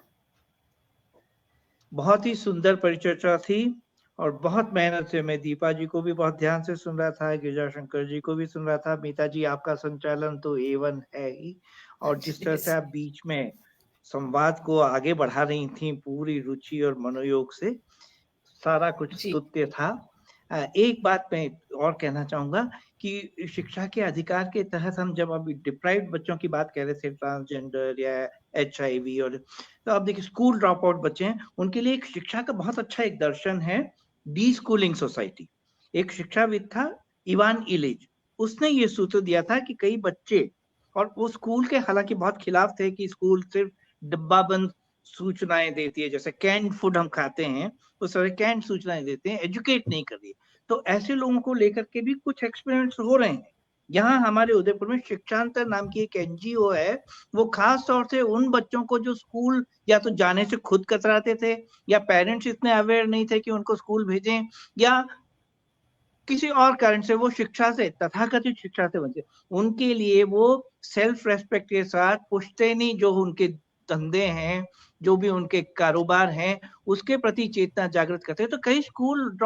बहुत ही सुंदर परिचर्चा थी और बहुत मेहनत से मैं दीपा जी को भी बहुत ध्यान से सुन रहा था, गिरिजा शंकर जी को भी सुन रहा था। मीता जी, आपका संचालन तो A1 है ही, और जिस तरह से आप बीच में संवाद को आगे बढ़ा रही थी पूरी रुचि और मनोयोग से, सारा कुछ स्तुत्य था। एक बात मैं और कहना चाहूंगा कि शिक्षा के अधिकार के तहत हम जब अभी डिप्राइव्ड बच्चों की बात कर रहे थे, ट्रांसजेंडर या HIV, और तो अब देखिए स्कूल ड्रॉप आउट बच्चे हैं, उनके लिए एक शिक्षा का बहुत अच्छा एक दर्शन है डी स्कूलिंग सोसाइटी। एक शिक्षाविद था इवान इलिज, उसने ये सूत्र दिया था कि कई बच्चे, और वो स्कूल के हालांकि बहुत खिलाफ थे कि स्कूल सिर्फ डब्बाबंद सूचनाएं देती है, जैसे कैंड फूड हम खाते हैं उस तरह कैंड सूचनाएं देते हैं, एजुकेट नहीं कर रही। तो ऐसे लोगों को लेकर के भी कुछ एक्सपेरिमेंट्स हो रहे हैं। यहाँ हमारे उदयपुर में शिक्षांतर नाम की एक NGO है, वो खास तौर से उन बच्चों को जो स्कूल या तो जाने से खुद कतराते थे, या पेरेंट्स इतने अवेयर नहीं थे कि उनको स्कूल भेजें, या किसी और कारण से वो शिक्षा से, तथाकथित शिक्षा से वंचित, उनके लिए वो सेल्फ रेस्पेक्ट के साथ पुश्तैनी जो उनके धंधे हैं, जो भी उनके कारोबार हैं, उसके प्रति चेतना जागृत करते हैं। तो कई स्कूल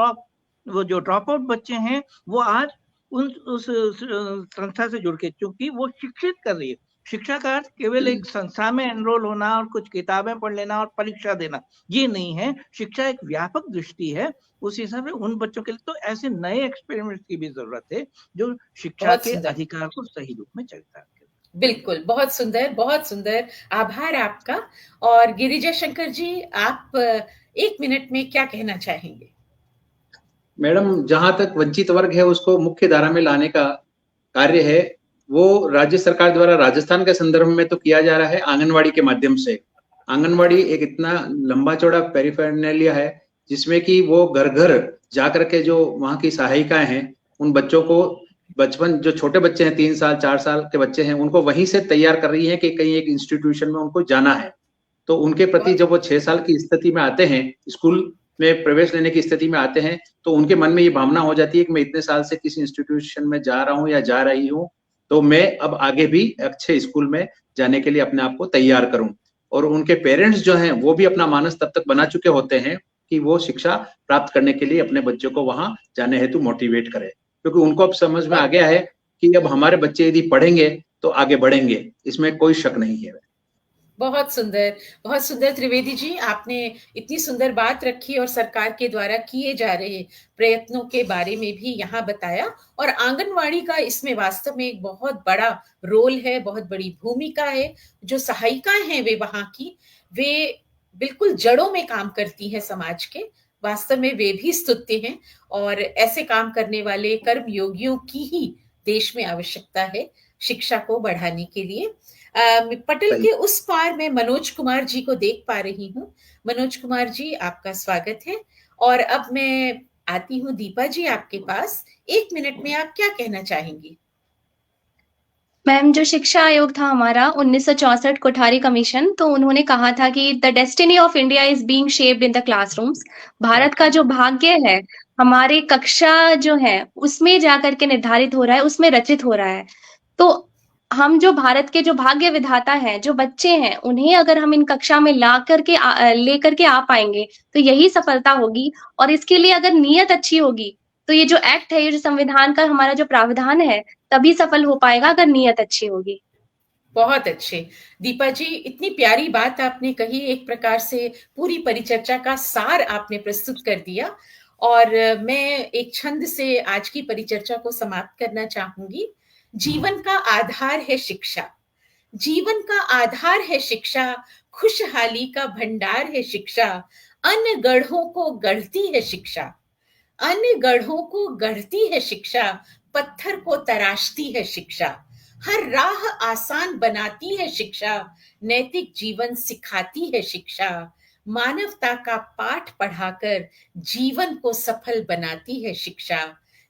वो जो ड्रॉप आउट बच्चे हैं, वो आज उस संस्था से जुड़ के, क्योंकि वो शिक्षित कर रही है। शिक्षा का अर्थ केवल एक संस्था में एनरोल होना और कुछ किताबें पढ़ लेना और परीक्षा देना, ये नहीं है। शिक्षा एक व्यापक दृष्टि है। उस हिसाब से उन बच्चों के लिए तो ऐसे नए एक्सपेरिमेंट की भी जरूरत है जो शिक्षा के अधिकार को सही रूप में चरितार्थ करें। बिल्कुल, बहुत सुंदर, बहुत सुंदर, आभार आपका। और गिरिजा शंकर जी, आप 1 मिनट में क्या कहना चाहेंगे? मैडम, जहां तक वंचित वर्ग है उसको मुख्य धारा में लाने का कार्य है, वो राज्य सरकार द्वारा राजस्थान के संदर्भ में तो किया जा रहा है आंगनवाड़ी के माध्यम से। आंगनवाड़ी एक इतना लंबा चौड़ा पेरिफेरनेलिया है जिसमें कि वो घर घर जाकर के जो वहां की सहायिकाएं हैं, उन बच्चों को बचपन, जो छोटे बच्चे हैं 3 साल 4 साल के बच्चे हैं, उनको वहीं से तैयार कर रही है कि कहीं एक इंस्टीट्यूशन में उनको जाना है। तो उनके प्रति जब वो 6 साल की स्थिति में आते हैं, स्कूल में प्रवेश लेने की स्थिति में आते हैं, तो उनके मन में ये भावना हो जाती है कि मैं इतने साल से किसी इंस्टीट्यूशन में जा रहा हूँ या जा रही हूँ, तो मैं अब आगे भी अच्छे स्कूल में जाने के लिए अपने आप को तैयार करूं। और उनके पेरेंट्स जो हैं वो भी अपना मानस तब तक बना चुके होते हैं कि वो शिक्षा प्राप्त करने के लिए अपने बच्चों को वहां जाने हेतु मोटिवेट करें, क्योंकि उनको अब समझ में आ गया है कि अब हमारे बच्चे यदि पढ़ेंगे तो आगे बढ़ेंगे, इसमें कोई शक नहीं है। बहुत सुंदर, बहुत सुंदर त्रिवेदी जी, आपने इतनी सुंदर बात रखी और सरकार के द्वारा किए जा रहे प्रयत्नों के बारे में भी यहाँ बताया। और आंगनवाड़ी का इसमें वास्तव में एक बहुत बड़ा रोल है, बहुत बड़ी भूमिका है। जो सहायिकाएं हैं वे वहां की, वे बिल्कुल जड़ों में काम करती हैं समाज के। वास्तव में वे भी स्तुत्य हैं, और ऐसे काम करने वाले कर्मयोगियों की ही देश में आवश्यकता है शिक्षा को बढ़ाने के लिए। पटल के उस पार मैं मनोज कुमार जी को देख पा रही हूँ। मनोज कुमार जी, आपका स्वागत है। और अब मैं आती हूँ दीपा जी आपके पास। 1 मिनट में आप क्या कहना चाहेंगी? मैम, जो शिक्षा आयोग था हमारा 1964 कोठारी कमीशन, तो उन्होंने कहा था कि the destiny of India is being shaped in the classrooms. Bharat का जो भाग्य है हमारे कक्षा जो है उसमें जाकर के निर्धारित हो रहा है, उसमें रचित हो रहा है। तो हम जो भारत के जो भाग्य विधाता हैं, जो बच्चे हैं, उन्हें अगर हम इन कक्षा में लेकर के आ पाएंगे तो यही सफलता होगी। और इसके लिए अगर नीयत अच्छी होगी तो ये जो एक्ट है, ये जो संविधान का हमारा जो प्रावधान है, तभी सफल हो पाएगा अगर नीयत अच्छी होगी। बहुत अच्छे दीपा जी, इतनी प्यारी बात आपने कही। एक प्रकार से पूरी परिचर्चा का सार आपने प्रस्तुत कर दिया। और मैं एक छंद से आज की परिचर्चा को समाप्त करना चाहूंगी। जीवन का आधार है शिक्षा, जीवन का आधार है शिक्षा, खुशहाली का भंडार है शिक्षा, अन्य गढ़ों को गढ़ती है शिक्षा, अन्य गढ़ों को गढ़ती है शिक्षा, पत्थर को तराशती है शिक्षा, हर राह आसान बनाती है शिक्षा, नैतिक जीवन सिखाती है शिक्षा, मानवता का पाठ पढ़ाकर जीवन को सफल बनाती है शिक्षा,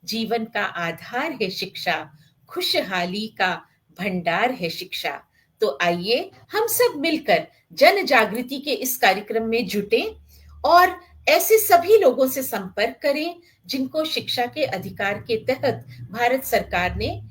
जीवन का आधार है शिक्षा, खुशहाली का भंडार है शिक्षा। तो आइए हम सब मिलकर जन जागृति के इस कार्यक्रम में जुटें और ऐसे सभी लोगों से संपर्क करें जिनको शिक्षा के अधिकार के तहत भारत सरकार ने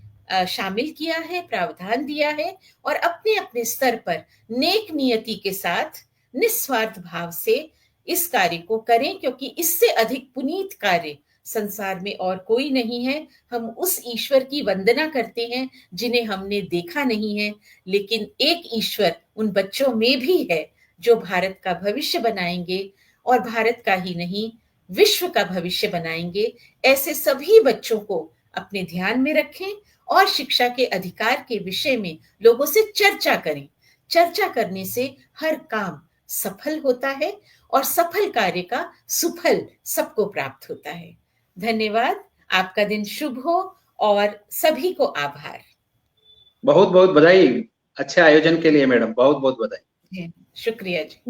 शामिल किया है, प्रावधान दिया है, और अपने अपने स्तर पर नेक नियति के साथ निस्वार्थ भाव से इस कार्य को करें, क्योंकि इससे अधिक पुनीत कार्य संसार में और कोई नहीं है। हम उस ईश्वर की वंदना करते हैं जिन्हें हमने देखा नहीं है, लेकिन एक ईश्वर उन बच्चों में भी है जो भारत का भविष्य बनाएंगे, और भारत का ही नहीं विश्व का भविष्य बनाएंगे। ऐसे सभी बच्चों को अपने ध्यान में रखें और शिक्षा के अधिकार के विषय में लोगों से चर्चा करें। चर्चा करने से हर काम सफल होता है और सफल कार्य का सुफल सबको प्राप्त होता है। धन्यवाद, आपका दिन शुभ हो और सभी को आभार। बहुत बहुत बधाई अच्छे आयोजन के लिए मैडम, बहुत बहुत बधाई। शुक्रिया जी।